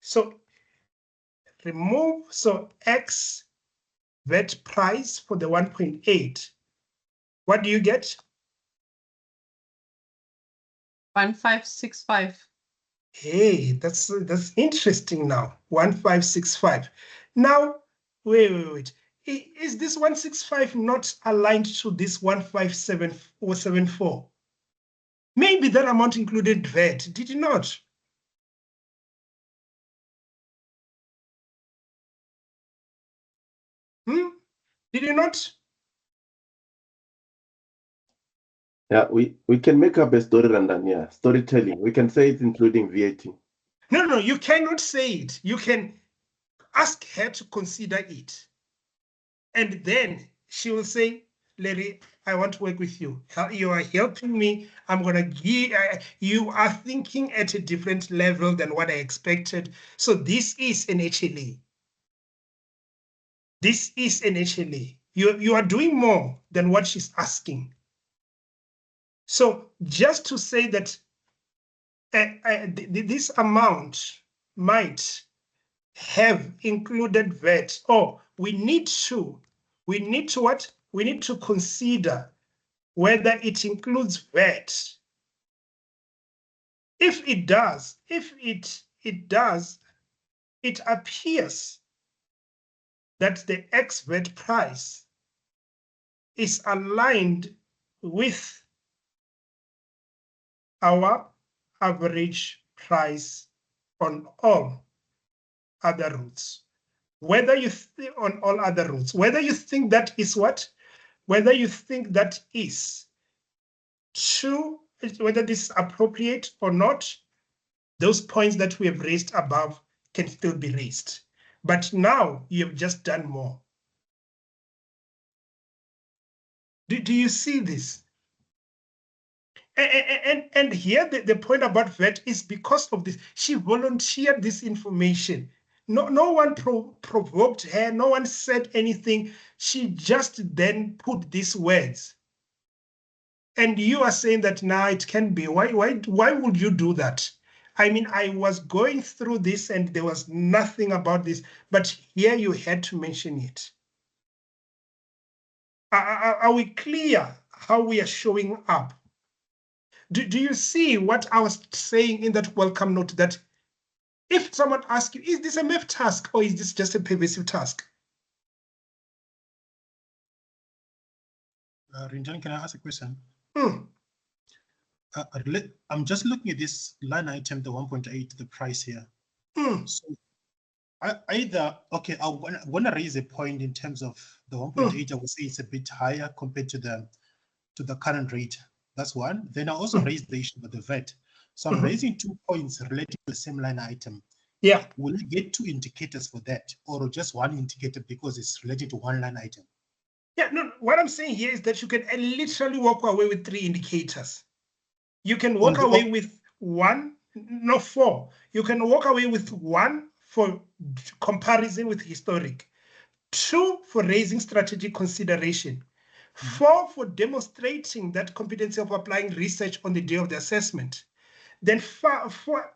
So remove, so X VAT price for the 1.8. What do you get? 1565. Hey, that's interesting now. 1565. Now, wait. Is this 165 not aligned to this 157 or 74? Maybe that amount included VAT, did it not? Did you not? Yeah, we can make up a story, Randan, yeah. Storytelling. We can say it's including VAT. No, you cannot say it. You can ask her to consider it. And then she will say, Larry, I want to work with you. You are helping me. I'm going to give, you are thinking at a different level than what I expected. So this is an HLA. This is an HLA. You are doing more than what she's asking. So just to say that this amount might have included VAT, or we need to what? We need to consider whether it includes VAT. If it does, it appears that the ex-VAT price is aligned with our average price on all other routes. Whether you on all other routes, whether you think that is what, whether you think that is true, whether this is appropriate or not, those points that we have raised above can still be raised. But now you have just done more. Do you see this? And here the point about VAT is because of this. She volunteered this information. No one provoked her. No one said anything. She just then put these words. And you are saying that now it can be. Why would you do that? I mean, I was going through this and there was nothing about this, but here you had to mention it. Are we clear how we are showing up? Do you see what I was saying in that welcome note, that if someone asks you, is this a MAF task or is this just a pervasive task? Rinjan, can I ask a question? I'm just looking at this line item, the 1.8, the price here. So either, okay, I want to raise a point in terms of the 1.8. I would say it's a bit higher compared to the current rate. That's one. Then I also raised the issue with the VAT. So I'm raising 2 points related to the same line item. Yeah. Will I get 2 indicators for that, or just 1 indicator because it's related to 1 line item? Yeah, no, what I'm saying here is that you can literally walk away with 3 indicators. You can walk away with 1, no 4. You can walk away with 1 for comparison with historic, 2 for raising strategic consideration, 4 for demonstrating that competency of applying research on the day of the assessment. Then 4 for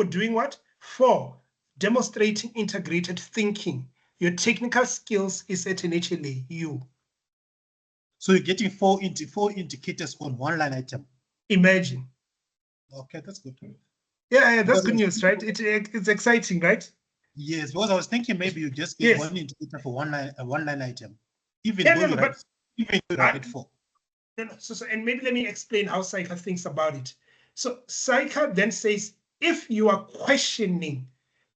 doing what? 4, demonstrating integrated thinking. Your technical skills is at an HLA, you. So you're getting 4 indicators on 1 line item. Imagine. Okay, that's good. Yeah, that's good news, right? It's exciting, right? Yes, because I was thinking maybe you just get 1 indicator for one line item, even though you write 4. So, and maybe let me explain how Saika thinks about it. So Saika then says, if you are questioning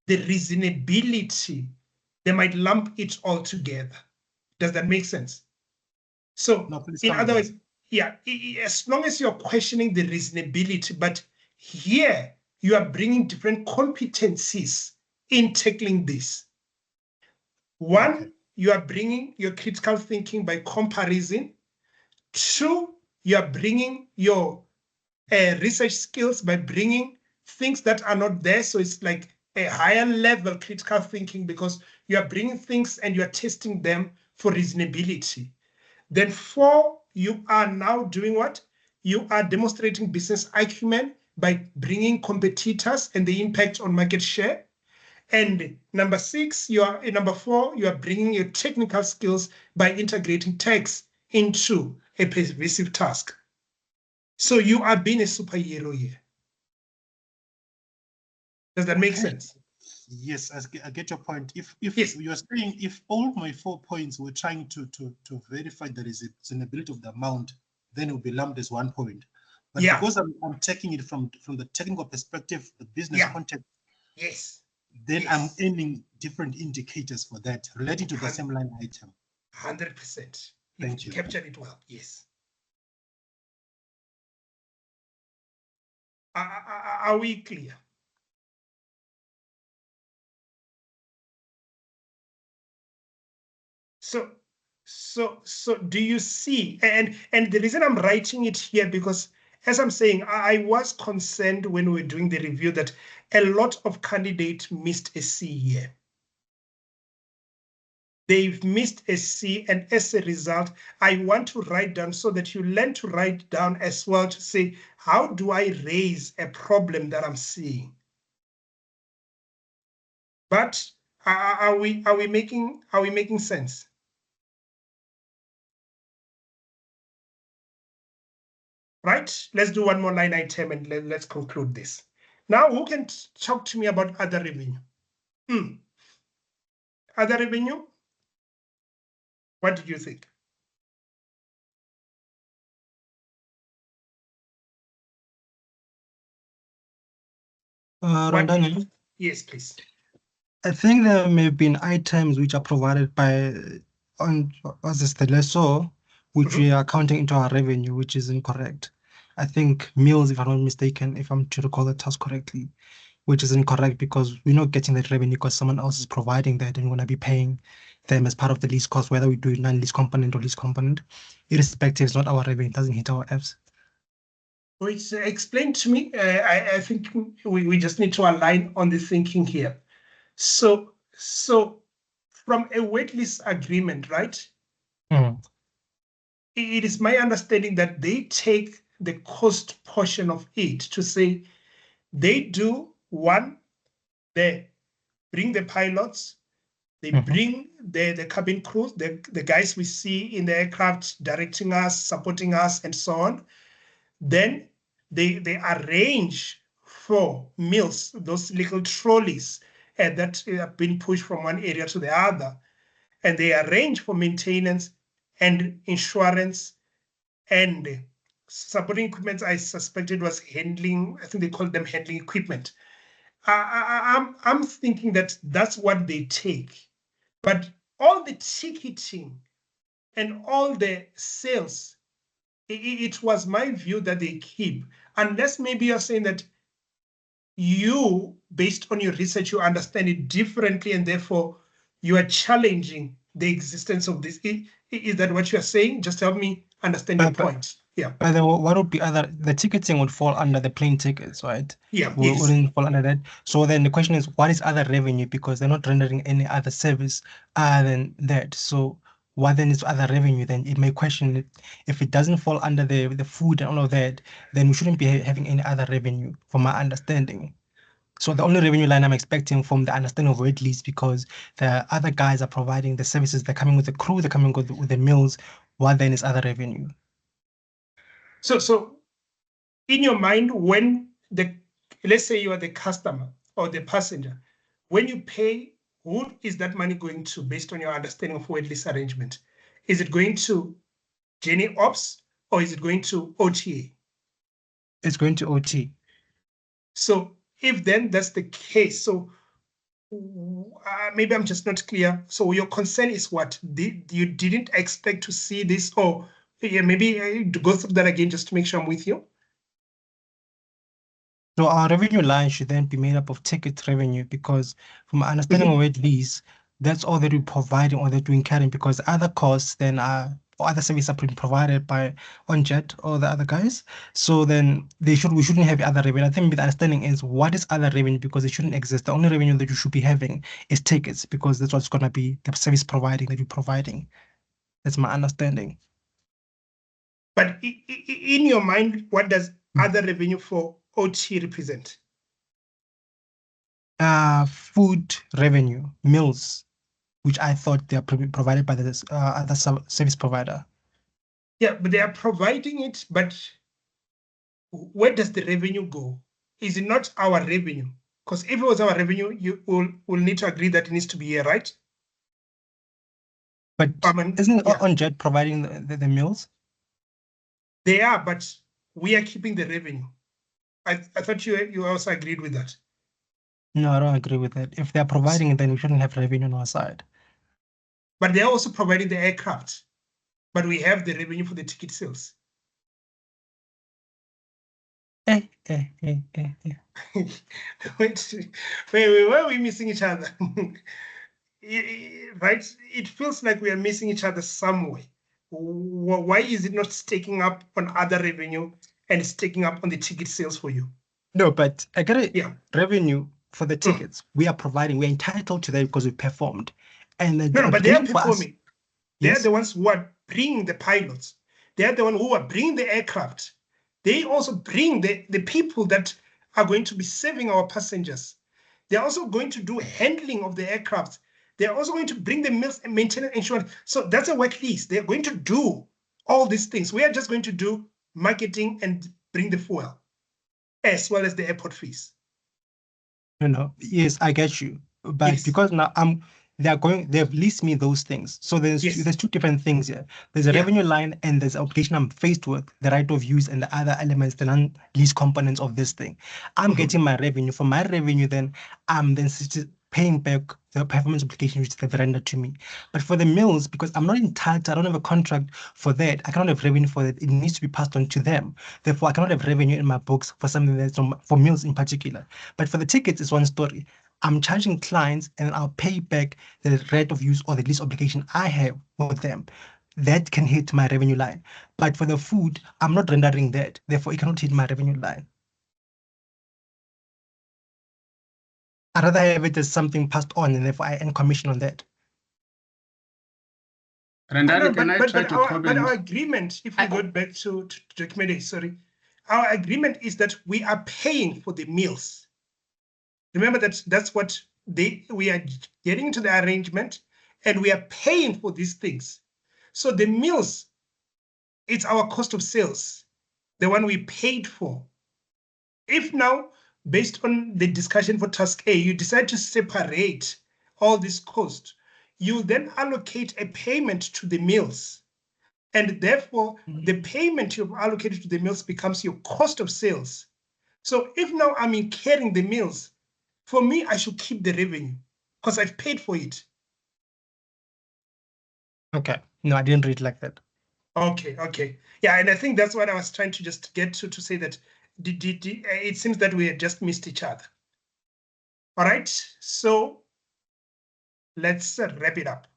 the reasonability, they might lump it all together. Does that make sense? So no, in other words, yeah, as long as you're questioning the reasonability, but here you are bringing different competencies in tackling this. One, you are bringing your critical thinking by comparison. 2, you are bringing your research skills by bringing things that are not there. So it's like a higher level critical thinking because you are bringing things and you are testing them for reasonability. Then 4, you are now doing what? You are demonstrating business acumen by bringing competitors and the impact on market share. And number 6, number 4, you are bringing your technical skills by integrating tax into a pervasive task. So you are being a superhero here. Does that make sense? Yes, I get your point. If Yes. you're saying if all my 4 points were trying to verify the reasonability of the amount, then it would be lumped as 1 point. But Yeah. because I'm taking it from the technical perspective, the business Yeah. context, Yes. then Yes. I'm aiming different indicators for that relating to the same line item. 100%. Thank you. Captured it well. Yes. Are we clear? So do you see? And the reason I'm writing it here, because as I'm saying, I was concerned when we were doing the review that a lot of candidates missed a C here. They've missed a C, and as a result, I want to write down so that you learn to write down as well to say, how do I raise a problem that I'm seeing? But are we making sense? Right? Let's do one more line item and let's conclude this. Now, who can talk to me about other revenue? Other revenue? What did you think? Rondani, Yes, please. I think there may have been items which are provided by the lessor, which we are counting into our revenue, which is incorrect. I think meals, if I'm not mistaken, if I'm to recall the task correctly, which is incorrect because we're not getting that revenue because someone else is providing that and we're going to be paying them as part of the lease cost, whether we do it non-lease component or lease component. Irrespective, it's not our revenue, it doesn't hit our Fs. Which explain to me, I think we just need to align on the thinking here. So from a wait list agreement, right? It is my understanding that they take the cost portion of it to say they do one, they bring the pilots, they bring the cabin crews, the guys we see in the aircraft directing us, supporting us, and so on. Then they arrange for meals, those little trolleys that have been pushed from one area to the other. And they arrange for maintenance and insurance and supporting equipment. I suspected was handling, I think they called them handling equipment. I'm thinking that that's what they take. But all the ticketing and all the sales, it was my view that they keep, unless maybe you're saying that you, based on your research, you understand it differently and therefore you are challenging the existence of this. Is that what you're saying? Just help me understand your point. Yeah. But then what would be the ticketing would fall under the plane tickets, right? Yeah. Wouldn't fall under that. So then the question is, what is other revenue? Because they're not rendering any other service other than that. So what then is other revenue? Then it may question it. If it doesn't fall under the food and all of that, then we shouldn't be having any other revenue, from my understanding. So the only revenue line I'm expecting from the understanding of wait list, because the other guys are providing the services, they're coming with the crew, they're coming with the meals. What then is other revenue? So in your mind, when let's say you are the customer or the passenger, when you pay, who is that money going to based on your understanding of wait list arrangement? Is it going to Journey Ops or is it going to OTA? It's going to OT. So if then that's the case, so maybe I'm just not clear. So your concern is what? You didn't expect to see this, or yeah, maybe to go through that again just to make sure I'm with you. So our revenue line should then be made up of ticket revenue, because from my understanding of wait list, that's all that we're providing or that we're incurring, because other costs then are or other services are being provided by OnJet or the other guys. So then we shouldn't have other revenue. I think the understanding is what is other revenue, because it shouldn't exist. The only revenue that you should be having is tickets, because that's what's gonna be the service providing that you're providing. That's my understanding. But in your mind, what does other revenue for OT represent? Food revenue, meals, which I thought they are provided by the other service provider. Yeah, but they are providing it, but where does the revenue go? Is it not our revenue? Because if it was our revenue, you will need to agree that it needs to be here, right? But isn't yeah. OnJet providing the meals? They are, but we are keeping the revenue. I thought you also agreed with that. No, I don't agree with that. If they're providing it, then we shouldn't have revenue on our side. But they're also providing the aircraft. But we have the revenue for the ticket sales. Wait, why are we missing each other? Right? It feels like we are missing each other somewhere. Why is it not staking up on other revenue and staking up on the ticket sales for you? No, but I got a revenue for the tickets. We are providing, we're entitled to that because we performed. And no, but they are for us, performing. They are the ones who are bringing the pilots. They are the ones who are bringing the aircraft. They also bring the people that are going to be serving our passengers. They're also going to do handling of the aircraft. They're also going to bring the meals and maintenance insurance. So that's a work list. They're going to do all these things. We are just going to do marketing and bring the fuel, as well as the airport fees. Yes, I get you. But because now they've leased me those things. So there's two different things here. There's a revenue line and there's an obligation I'm faced with, the right of use and the other elements, the non-lease components of this thing. I'm getting my revenue. For my revenue, then I'm then paying back the performance obligation which they've rendered to me. But for the mills, because I'm not entitled, I don't have a contract for that, I cannot have revenue for that. It needs to be passed on to them. Therefore, I cannot have revenue in my books for something that's for mills in particular. But for the tickets, it's one story. I'm charging clients and I'll pay back the right of use or the lease obligation I have with them. That can hit my revenue line. But for the food, I'm not rendering that. Therefore, it cannot hit my revenue line. I'd rather have it as something passed on and therefore I earn commission on that. But our agreement, if we go back to document A, sorry, our agreement is that we are paying for the meals. Remember that's what we are getting into the arrangement and we are paying for these things. So the meals, it's our cost of sales, the one we paid for. If now, based on the discussion for task A, you decide to separate all this cost, you then allocate a payment to the meals. And therefore, the payment you've allocated to the meals becomes your cost of sales. So if now I'm incurring the meals, for me, I should keep the revenue because I've paid for it. Okay. No, I didn't read like that. Okay. Yeah, and I think that's what I was trying to just get to say that it seems that we had just missed each other. All right, so let's wrap it up.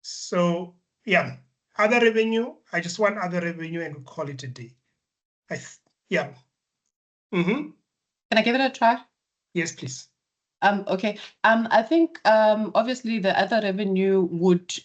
So yeah, other revenue, I just want other revenue and we'll call it a day. Yeah. Can I give it a try? Yes, please. Okay. I think obviously the other revenue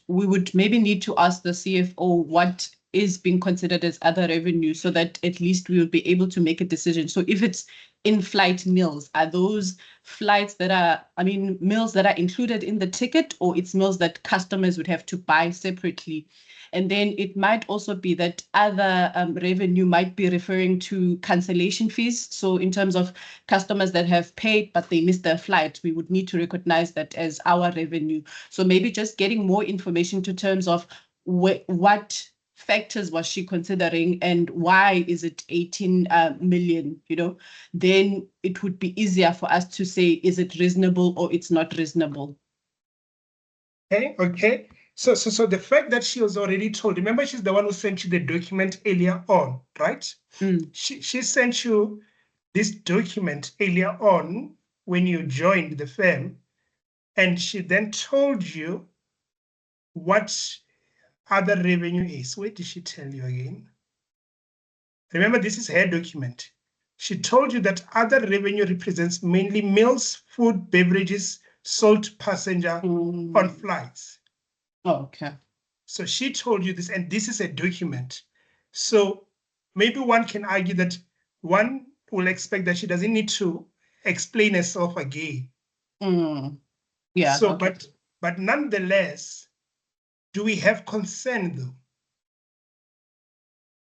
we would maybe need to ask the CFO what is being considered as other revenue so that at least we will be able to make a decision. So if it's in-flight meals, are those flights that are, meals that are included in the ticket, or it's meals that customers would have to buy separately? And then it might also be that other revenue might be referring to cancellation fees. So in terms of customers that have paid, but they missed their flight, we would need to recognize that as our revenue. So maybe just getting more information to terms of what factors was she considering and why is it 18 million, then it would be easier for us to say, is it reasonable or it's not reasonable? Okay. So the fact that she was already told, remember she's the one who sent you the document earlier on, right? She sent you this document earlier on when you joined the firm, and she then told you what other revenue is. Where did she tell you again? Remember, this is her document. She told you that other revenue represents mainly meals, food, beverages, sold passenger on flights. Oh, okay. So she told you this, and this is a document. So maybe one can argue that one will expect that she doesn't need to explain herself again. Yeah. So, okay. but nonetheless, do we have concern though?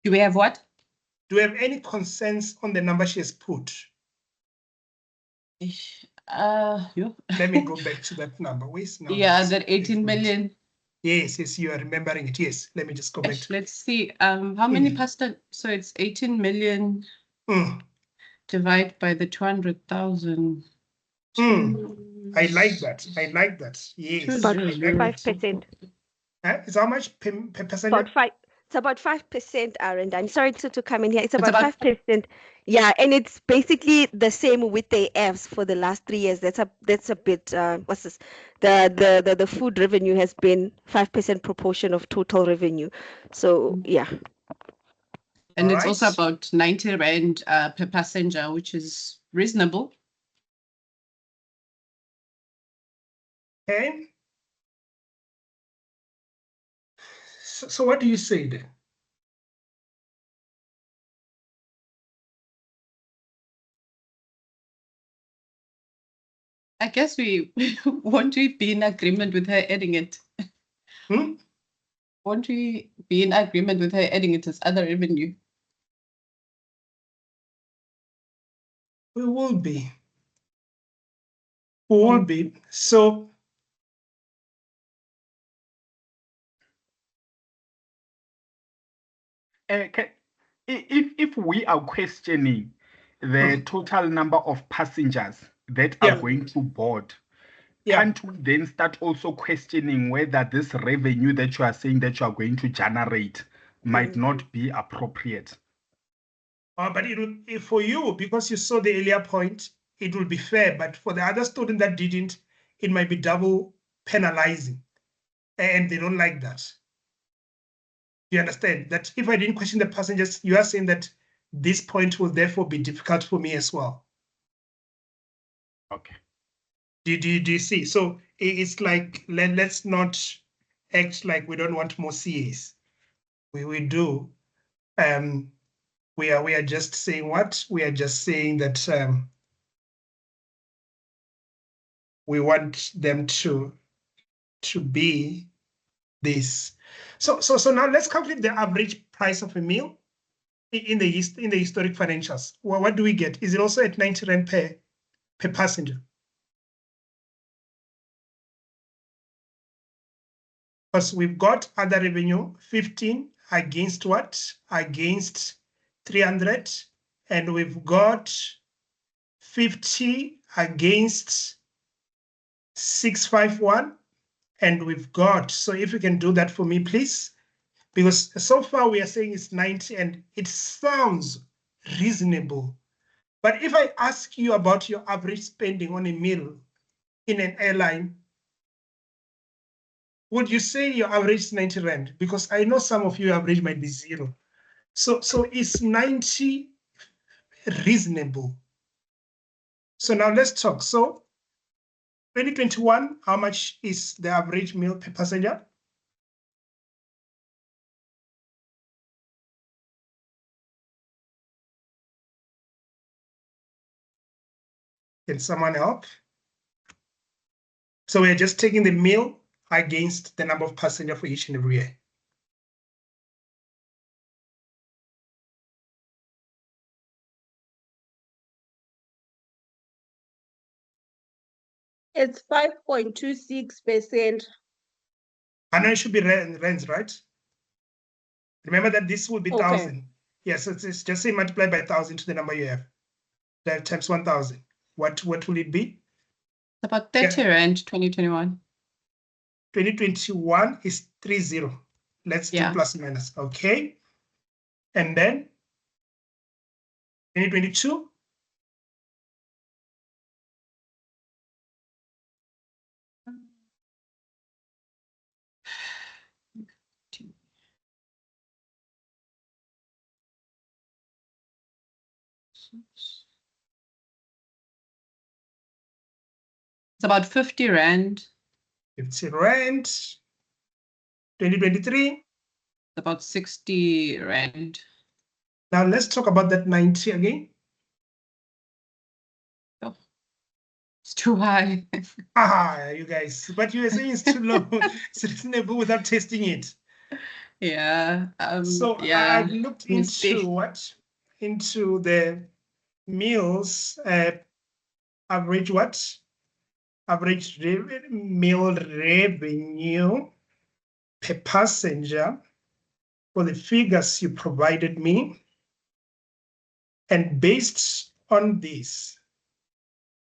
Do we have what? Do we have any concerns on the number she has put? Yeah. Let me go back to that number. Where's now? Yeah, that 18 million. Yes, you are remembering it. Yes, let me just go back to Let's see. How many pasta? So it's 18 million divided by the 200,000. I like that. I like that. Yes. About I like 5%. It's how much per percent? About 5. It's about 5%, Aaron. I'm sorry to come in here. It's It's about about- 5%. Yeah, and it's basically the same with the Fs for the last 3 years. That's a bit what's this? The food revenue has been 5% proportion of total revenue. So yeah. And it's also Alright. about 90 rand per passenger, which is reasonable. Okay. So what do you say then? I guess we won't we be in agreement with her adding it? Won't we be in agreement with her adding it as other revenue? We will be. We will be. So If we are questioning the total number of passengers that are going to board, can't we then start also questioning whether this revenue that you are saying that you are going to generate might not be appropriate? but it will, for you, because you saw the earlier point, it will be fair. But for the other student that didn't, it might be double penalizing. And they don't like that. You understand that if I didn't question the passengers, you are saying that this point will therefore be difficult for me as well. Okay. Do you see? So it's like, let's not act like we don't want more CAs. We do. We are just saying what? We are just saying that we want them to be this. So now let's calculate the average price of a meal in the historic financials. Well, what do we get? Is it also at 90 rand per passenger? Because we've got other revenue, 15 against what? Against 300, and we've got 50 against 651, and we've got, so if you can do that for me, please, because so far we are saying it's 90 and it sounds reasonable. But if I ask you about your average spending on a meal in an airline, would you say your average is 90 rand? Because I know some of you average might be 0. So is 90 reasonable? So now let's talk. So 2021, how much is the average meal per passenger? Can someone help? So we're just taking the meal against the number of passengers for each and every year. It's 5.26%. I know it should be rands, right? Remember that this will be 1,000. Yes, it's just say multiply by 1,000 to the number you have. That times 1,000. What will it be? About 30 rand, 2021. 2021 is 30. Let's do plus minus. Okay. And then 2022. It's about 50 rand. 50 rand. 2023. About 60 rand. Now let's talk about that 90 again. Oh, it's too high. You guys, but you were saying it's too low. It's reasonable without testing it. Yeah. So yeah. I've looked into what? Into the meals, average what? Average meal revenue per passenger for the figures you provided me. And based on this,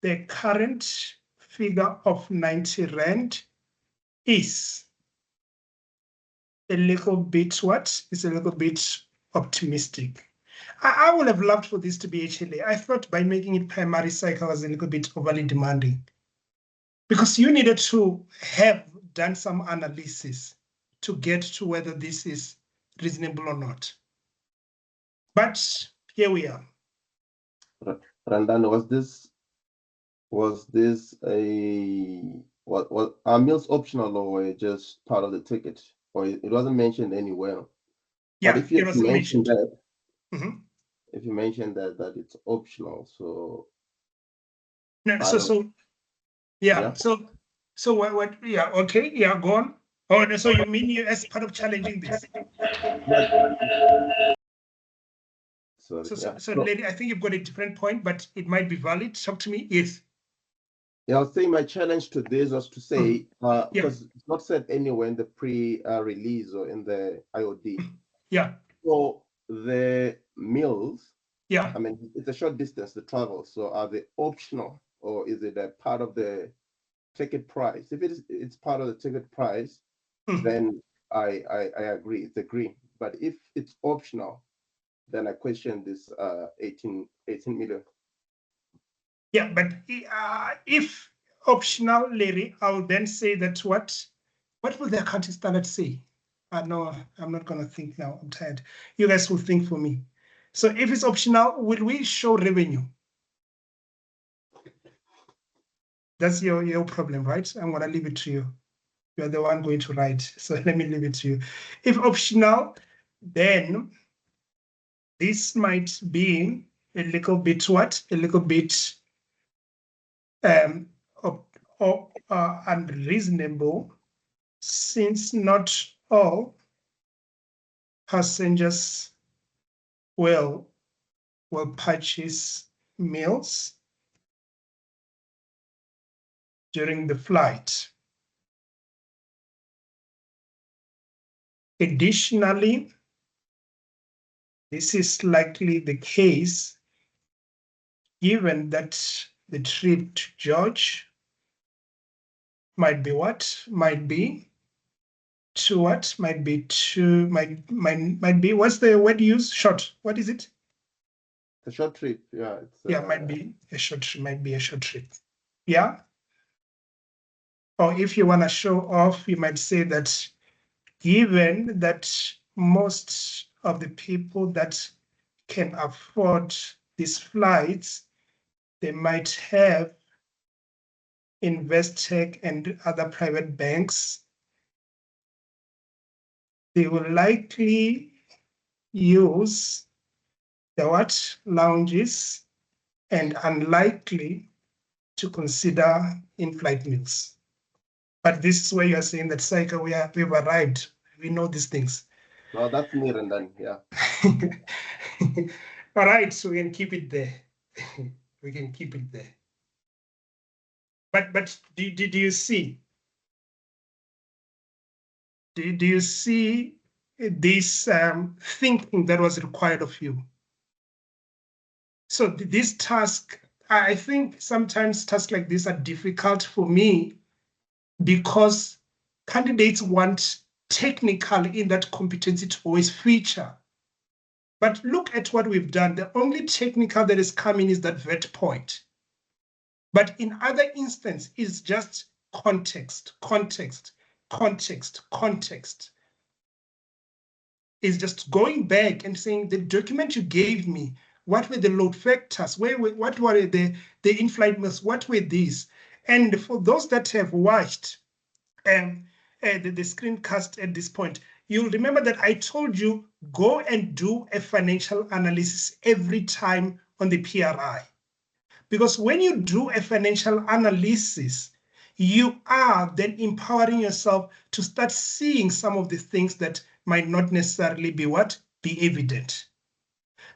the current figure of 90 Rand is a little bit what? It's a little bit optimistic. I would have loved for this to be HLA. I thought by making it primary cycle was a little bit overly demanding, because you needed to have done some analysis to get to whether this is reasonable or not. But here we are. Randan, was this a what are meals optional or just part of the ticket? Or it wasn't mentioned anywhere? Yeah, but if you it wasn't mentioned. that, if you mentioned that it's optional, so no, so what? Yeah, okay, yeah, go on. Oh, no, so you mean you as part of challenging this? So, lady, I think you've got a different point, but it might be valid. Talk to me. Yes. Yeah, I was saying my challenge to this was to say, because it's not said anywhere in the pre-release or in the IOD. Yeah. So the meals, yeah, I mean, it's a short distance to travel. So are they optional, or is it a part of the ticket price? If it's part of the ticket price, then I agree. It's agree. But if it's optional, then I question this 18 million. Yeah, but if optional, Larry, I'll then say that what will the accounting standard say? No, I'm not going to think now. I'm tired. You guys will think for me. So if it's optional, will we show revenue? That's your problem, right? I'm going to leave it to you. You're the one going to write. So let me leave it to you. If optional, then this might be a little bit what? A little bit unreasonable, since not all passengers will purchase meals during the flight. Additionally, this is likely the case given that the trip to George might be what? Might be to what? Might be to, might be, what's the word used? Short. What is it? A short trip, yeah. Might be a short trip. Yeah. Or if you want to show off, you might say that given that most of the people that can afford these flights, they might have Investec and other private banks, they will likely use the what? Lounges, and unlikely to consider in-flight meals. But this is where you are saying that cycle, we've arrived. We know these things. Well, that's me, and then yeah. All right, so we can keep it there. We can keep it there. But do you see? Do you see this thinking that was required of you? So this task, I think sometimes tasks like this are difficult for me because candidates want technical in that competency to always feature. But look at what we've done. The only technical that is coming is that vet point. But in other instances, it's just context. It's just going back and saying the document you gave me, what were the load factors? What were the in-flight meals? What were these? And for those that have watched the screencast at this point, you'll remember that I told you, go and do a financial analysis every time on the PRI. Because when you do a financial analysis, you are then empowering yourself to start seeing some of the things that might not necessarily be evident.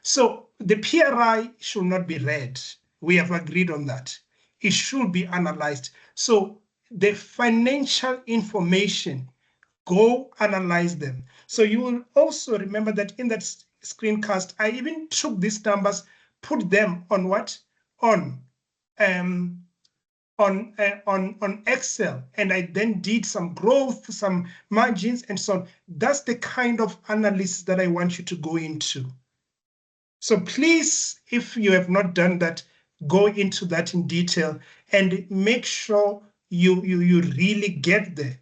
So the PRI should not be read. We have agreed on that. It should be analyzed. So the financial information, go analyze them. So you will also remember that in that screencast, I even took these numbers, put them on what? On Excel, and I then did some growth, some margins, and so on. That's the kind of analysis that I want you to go into. So please, if you have not done that, go into that in detail and make sure you really get there.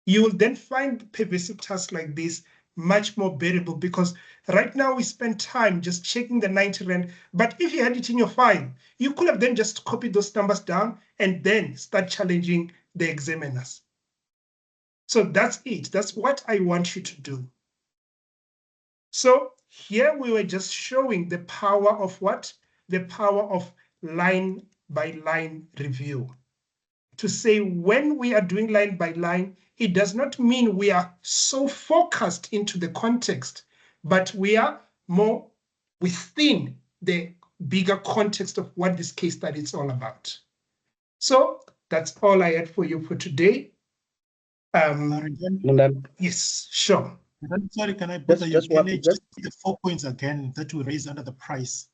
You will then find pervasive tasks like this much more bearable, because right now we spend time just checking the 90 Rand. But if you had it in your file, you could have then just copied those numbers down and then start challenging the examiners. So that's it. That's what I want you to do. So here we were just showing the power of what? The power of line by line review. To say when we are doing line by line, it does not mean we are so focused into the context, but we are more within the bigger context of what this case study is all about. So that's all I had for you for today. Yes, sure. Sorry, can I bother you? Just Can I just see the 4 points again that we raised under the price?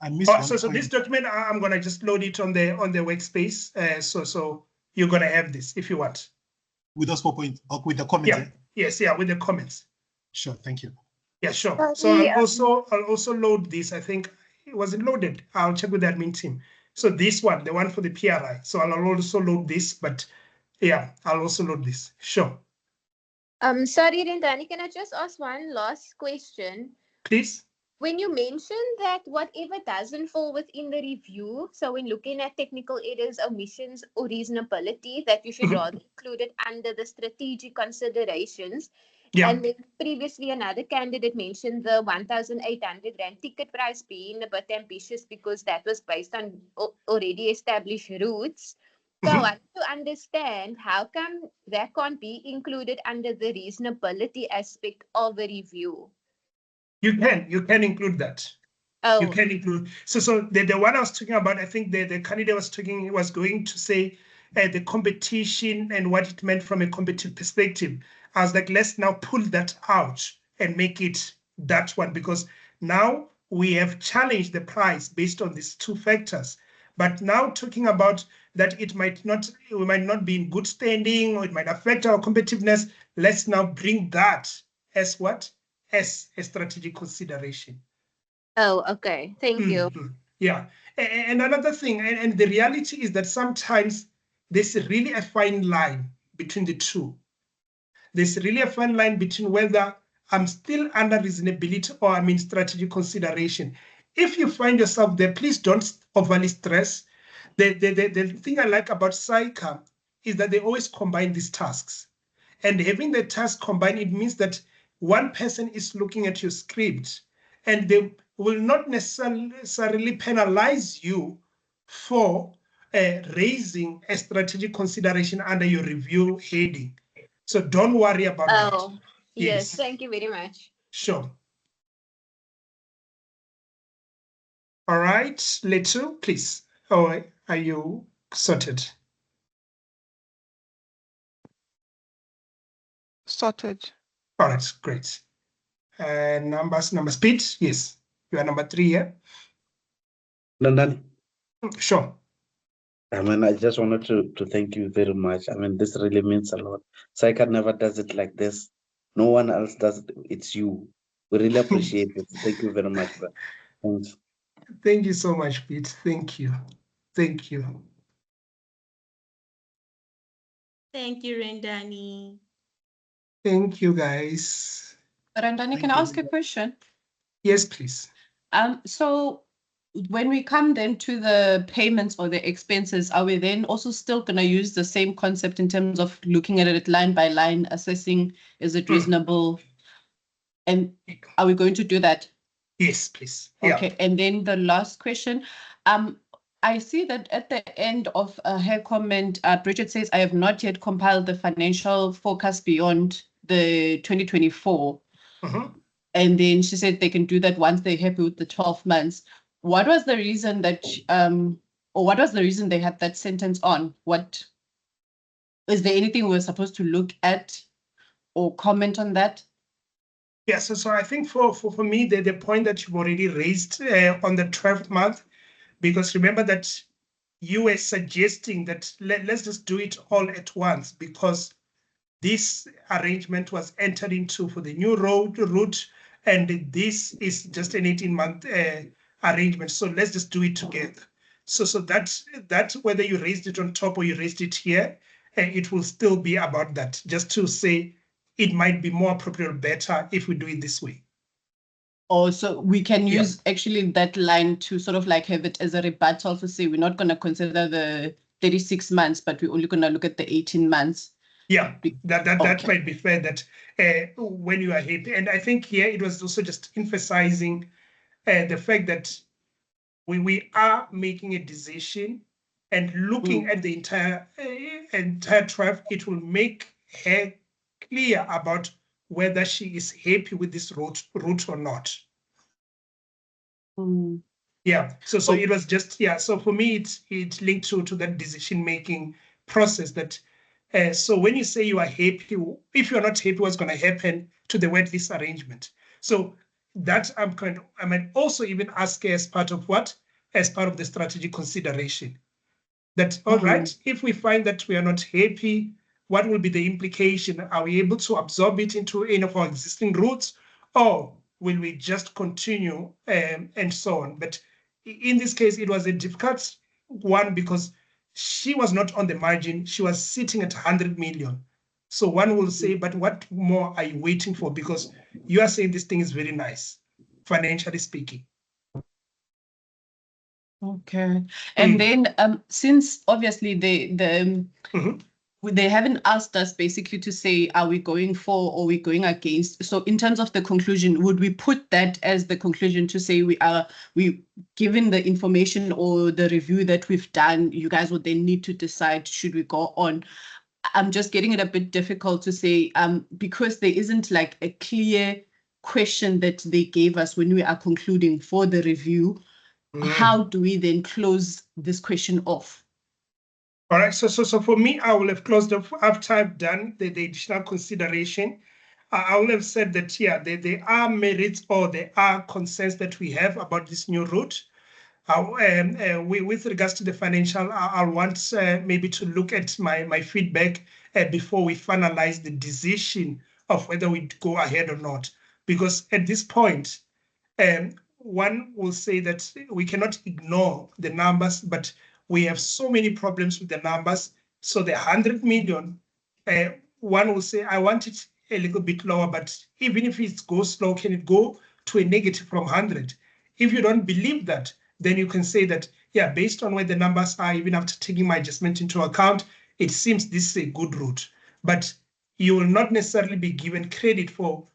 I missed one so point. this document, I'm gonna just load it on the workspace. So you're gonna have this if you want. With those 4 points, or with the comments? Yeah. Yes, yeah, with the comments. Sure, thank you. Yeah, sure. So I'll also load this. I think it wasn't loaded. I'll check with the admin team. So this one, the one for the PRI. So I'll also load this, but yeah, I'll also load this. Sure. Sorry, Rendani, can I just ask one last question? Please. When you mentioned that whatever doesn't fall within the review, so when looking at technical errors, omissions, or reasonability, that you should rather include it under the strategic considerations. Yeah. And then previously another candidate mentioned the 1,800 Rand ticket price being a bit ambitious because that was based on already established routes. So I want to understand how come that can't be included under the reasonability aspect of a review? You can include that. Oh. You can include. So the one I was talking about, I think the candidate was going to say the competition and what it meant from a competitive perspective. I was like, let's now pull that out and make it that one, because now we have challenged the price based on these two factors. But now talking about that we might not be in good standing, or it might affect our competitiveness, let's now bring that as what? As a strategic consideration. Oh, okay. Thank you. Yeah. And another thing, and the reality is that sometimes there's really a fine line between the two. There's really a fine line between whether I'm still under reasonability or I'm in strategic consideration. If you find yourself there, please don't overly stress. The thing I like about SAICA is that they always combine these tasks. And having the task combined, it means that one person is looking at your script and they will not necessarily penalize you for raising a strategic consideration under your review heading. So don't worry about that. Yes, thank you very much. Sure. All right, Letu, please. Oh, are you sorted? Sorted. All right, great. Number speed, yes. You are number 3 here. Nandani. Sure. I mean, I just wanted to thank you very much. I mean, this really means a lot. Saika never does it like this. No one else does it. It's you. We really appreciate it. Thank you very much, bro. Thanks. Thank you so much, Pete. Thank you. Thank you. Thank you, Rendani. Thank you, guys. Rendani, can I ask a question? Yes, please. So when we come then to the payments or the expenses, are we then also still going to use the same concept in terms of looking at it line by line, assessing, is it reasonable? And are we going to do that? Yes, please. Okay, Yeah. and then the last question. I see that at the end of her comment, Bridget says, I have not yet compiled the financial forecast beyond the 2024. And then she said they can do that once they're happy with the 12 months. What was the reason that, or what was the reason they had that sentence on? What, is there anything we're supposed to look at or comment on that? Yes, so I think for me, the point that you've already raised on the 12th month, because remember that you were suggesting that let's just do it all at once, because this arrangement was entered into for the new route, and this is just an 18-month arrangement. So let's just do it together. So that's whether you raised it on top or you raised it here, it will still be about that, just to say it might be more appropriate or better if we do it this way. Oh, so we can use actually that line to sort of like have it as a rebuttal to say we're not going to consider the 36 months, but we're only going to look at the 18 months. Yeah, that might be fair, that when you are happy. And I think here it was also just emphasizing the fact that we are making a decision and looking at the entire traffic, it will make her clear about whether she is happy with this route or not. Yeah, so it was just, so for me, it linked to that decision-making process that, so when you say you are happy, if you're not happy, what's going to happen to the wet lease arrangement? So that I might also even ask as part of what? As part of the strategic consideration. That, all right, if we find that we are not happy, what will be the implication? Are we able to absorb it into any of our existing routes, or will we just continue and so on? But in this case, it was a difficult one because she was not on the margin. She was sitting at 100 million. So one will say, but what more are you waiting for? Because you are saying this thing is very nice, financially speaking. Okay. And then since obviously they haven't asked us basically to say, are we going for or we going against? So in terms of the conclusion, would we put that as the conclusion to say we given the information or the review that we've done, you guys would then need to decide, should we go on? I'm just getting it a bit difficult to say because there isn't like a clear question that they gave us when we are concluding for the review. How do we then close this question off? All right, so for me, I will have closed off after I've done the additional consideration. I will have said that, there are merits or there are concerns that we have about this new route. With regards to the financial, I'll want maybe to look at my feedback before we finalize the decision of whether we go ahead or not. Because at this point, one will say that we cannot ignore the numbers, but we have so many problems with the numbers. So the 100 million, one will say, I want it a little bit lower, but even if it goes low, can it go to a negative from 100? If you don't believe that, then you can say that, based on where the numbers are, even after taking my adjustment into account, it seems this is a good route. But you will not necessarily be given credit for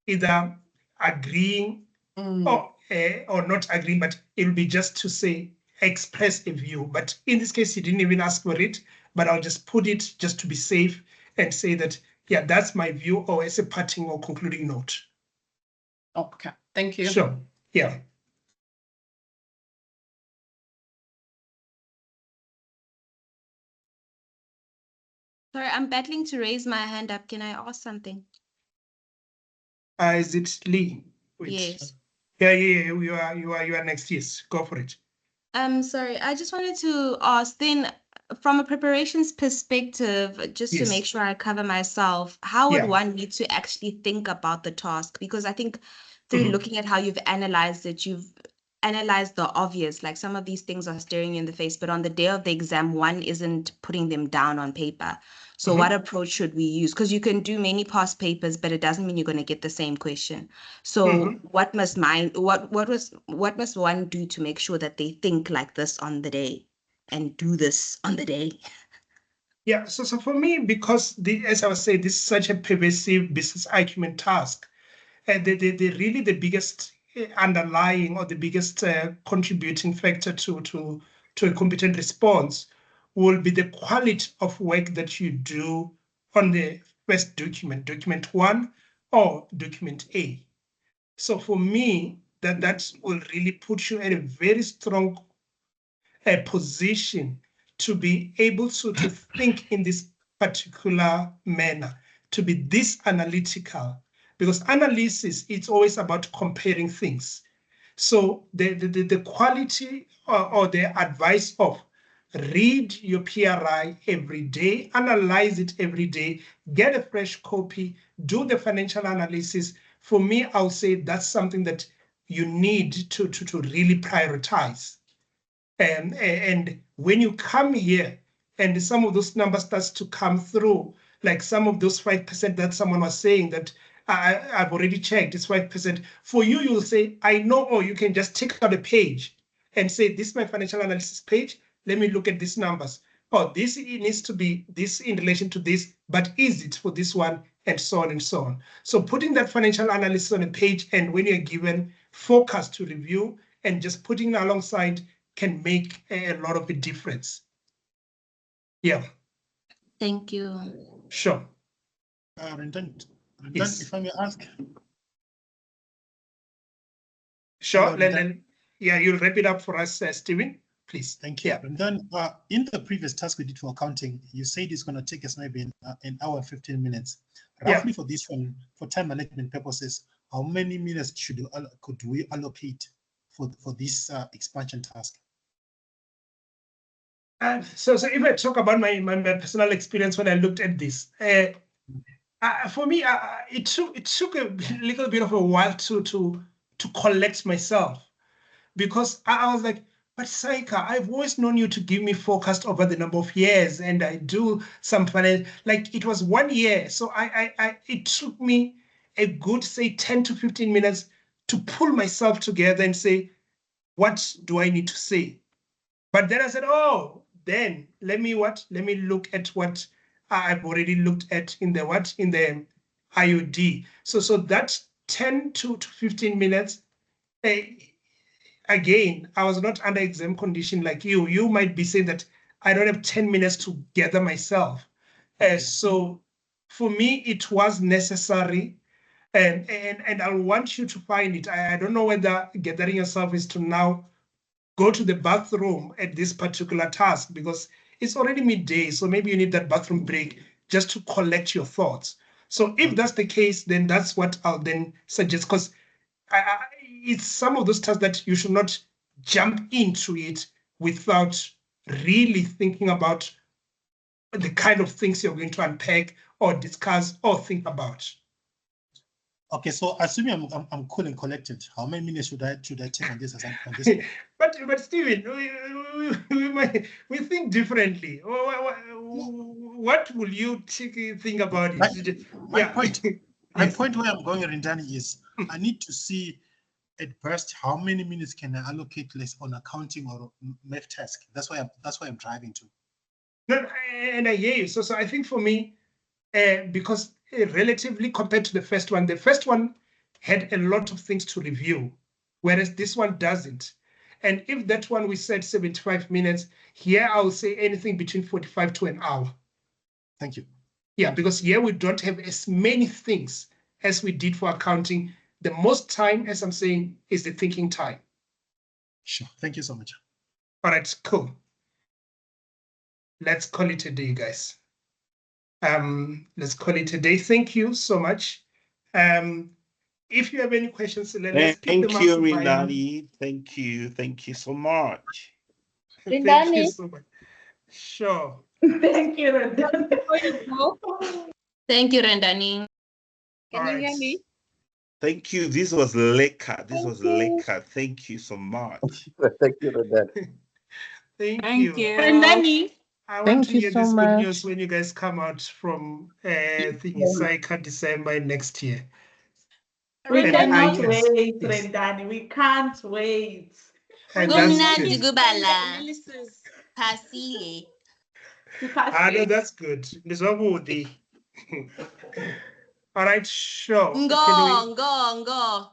either agreeing or not agreeing, but it will be just to say, express a view. But in this case, he didn't even ask for it, but I'll just put it just to be safe and say that, that's my view, or as a parting or concluding note. Okay, thank you. Sure, yeah. Sorry, I'm battling to raise my hand up. Can I ask something? Is it Lee? Wait. Yes. Yeah, you are next. Yes, go for it. Sorry, I just wanted to ask then, from a preparations perspective, just to make sure I cover myself, how would one need to actually think about the task? Because I think through looking at how you've analyzed it, you've analyzed the obvious, like some of these things are staring you in the face, but on the day of the exam, one isn't putting them down on paper. So what approach should we use? Because you can do many past papers, but it doesn't mean you're going to get the same question. So what must one do to make sure that they think like this on the day and do this on the day? Yeah, so for me, because as I was saying, this is such a pervasive business acumen task, and the really the biggest underlying or the biggest contributing factor to a competent response will be the quality of work that you do on the first document, document 1 or document A. So for me, that will really put you in a very strong position to be able to think in this particular manner, to be this analytical, because analysis, it's always about comparing things. So the quality or the advice of read your PRI every day, analyze it every day, get a fresh copy, do the financial analysis. For me, I'll say that's something that you need to really prioritize. And when you come here and some of those numbers starts to come through, like some of those 5% that someone was saying that I've already checked, it's 5%. For you, you'll say, I know, or you can just take out a page and say, this is my financial analysis page. Let me look at these numbers. Oh, this needs to be this in relation to this, but is it for this one? And so on and so on. So putting that financial analysis on a page, and when you're given focus to review and just putting it alongside can make a lot of a difference. Yeah. Thank you. Sure. Rendan, Yes. if I may ask. Sure. Hello, Then, yeah, you'll wrap it up for us, Stephen, please. Thank you. Yeah. Rendan, in the previous task we did for accounting, you said it's going to take us maybe an hour and 15 minutes. Roughly for this one, for time management purposes, how many minutes could we allocate for this expansion task? So if I talk about my personal experience when I looked at this, for me, it took a little bit of a while to collect myself, because I was like, but Saika, I've always known you to give me forecast over the number of years, and I do some finance. Like it was 1 year, so it took me a good, say, 10 to 15 minutes to pull myself together and say, what do I need to say? But then I said, oh, then let me look at what I've already looked at in the IOD. So that 10 to 15 minutes, again, I was not under exam condition like you. You might be saying that I don't have 10 minutes to gather myself. So for me, it was necessary. And I want you to find it. I don't know whether gathering yourself is to now go to the bathroom at this particular task, because it's already midday. So maybe you need that bathroom break just to collect your thoughts. So if that's the case, then that's what I'll then suggest, because it's some of those tasks that you should not jump into it without really thinking about the kind of things you're going to unpack or discuss or think about. Okay, so assuming I'm cool and collected, how many minutes should I take on this? But Stephen, we think differently. What will you think about it? My point where I'm going, Rindani, is I need to see at first how many minutes can I allocate less on accounting or MAF task. That's why I'm driving to. No, and I hear you. So I think for me, because relatively compared to the first one had a lot of things to review, whereas this one doesn't. And if that one we said 75 minutes, here I'll say anything between 45 to an hour. Thank you. Yeah, because here we don't have as many things as we did for accounting. The most time, as I'm saying, is the thinking time. Sure. Thank you so much. All right, cool. Let's call it a day, guys. Let's call it a day. Thank you so much. If you have any questions, let's pick them up. Thank you, Rindani. Thank you so much. Thank you so much. Sure. Thank you, Rindani. Thank you, Rindani. Can you hear me? Thank you. This was lekker. Lekker. Thank you so much. Thank you, Rindani. Thank you. Rindani. I want Thank to you hear so this good news much. when you guys come out from thingy Cycle December next year. We And cannot yes, wait, yes. Rendani. We can't wait. And that's Kumnandi good. kubala. Phasile. Ah, no, that's good. Ndizwabudi. All right, sure. Can we? Ngo.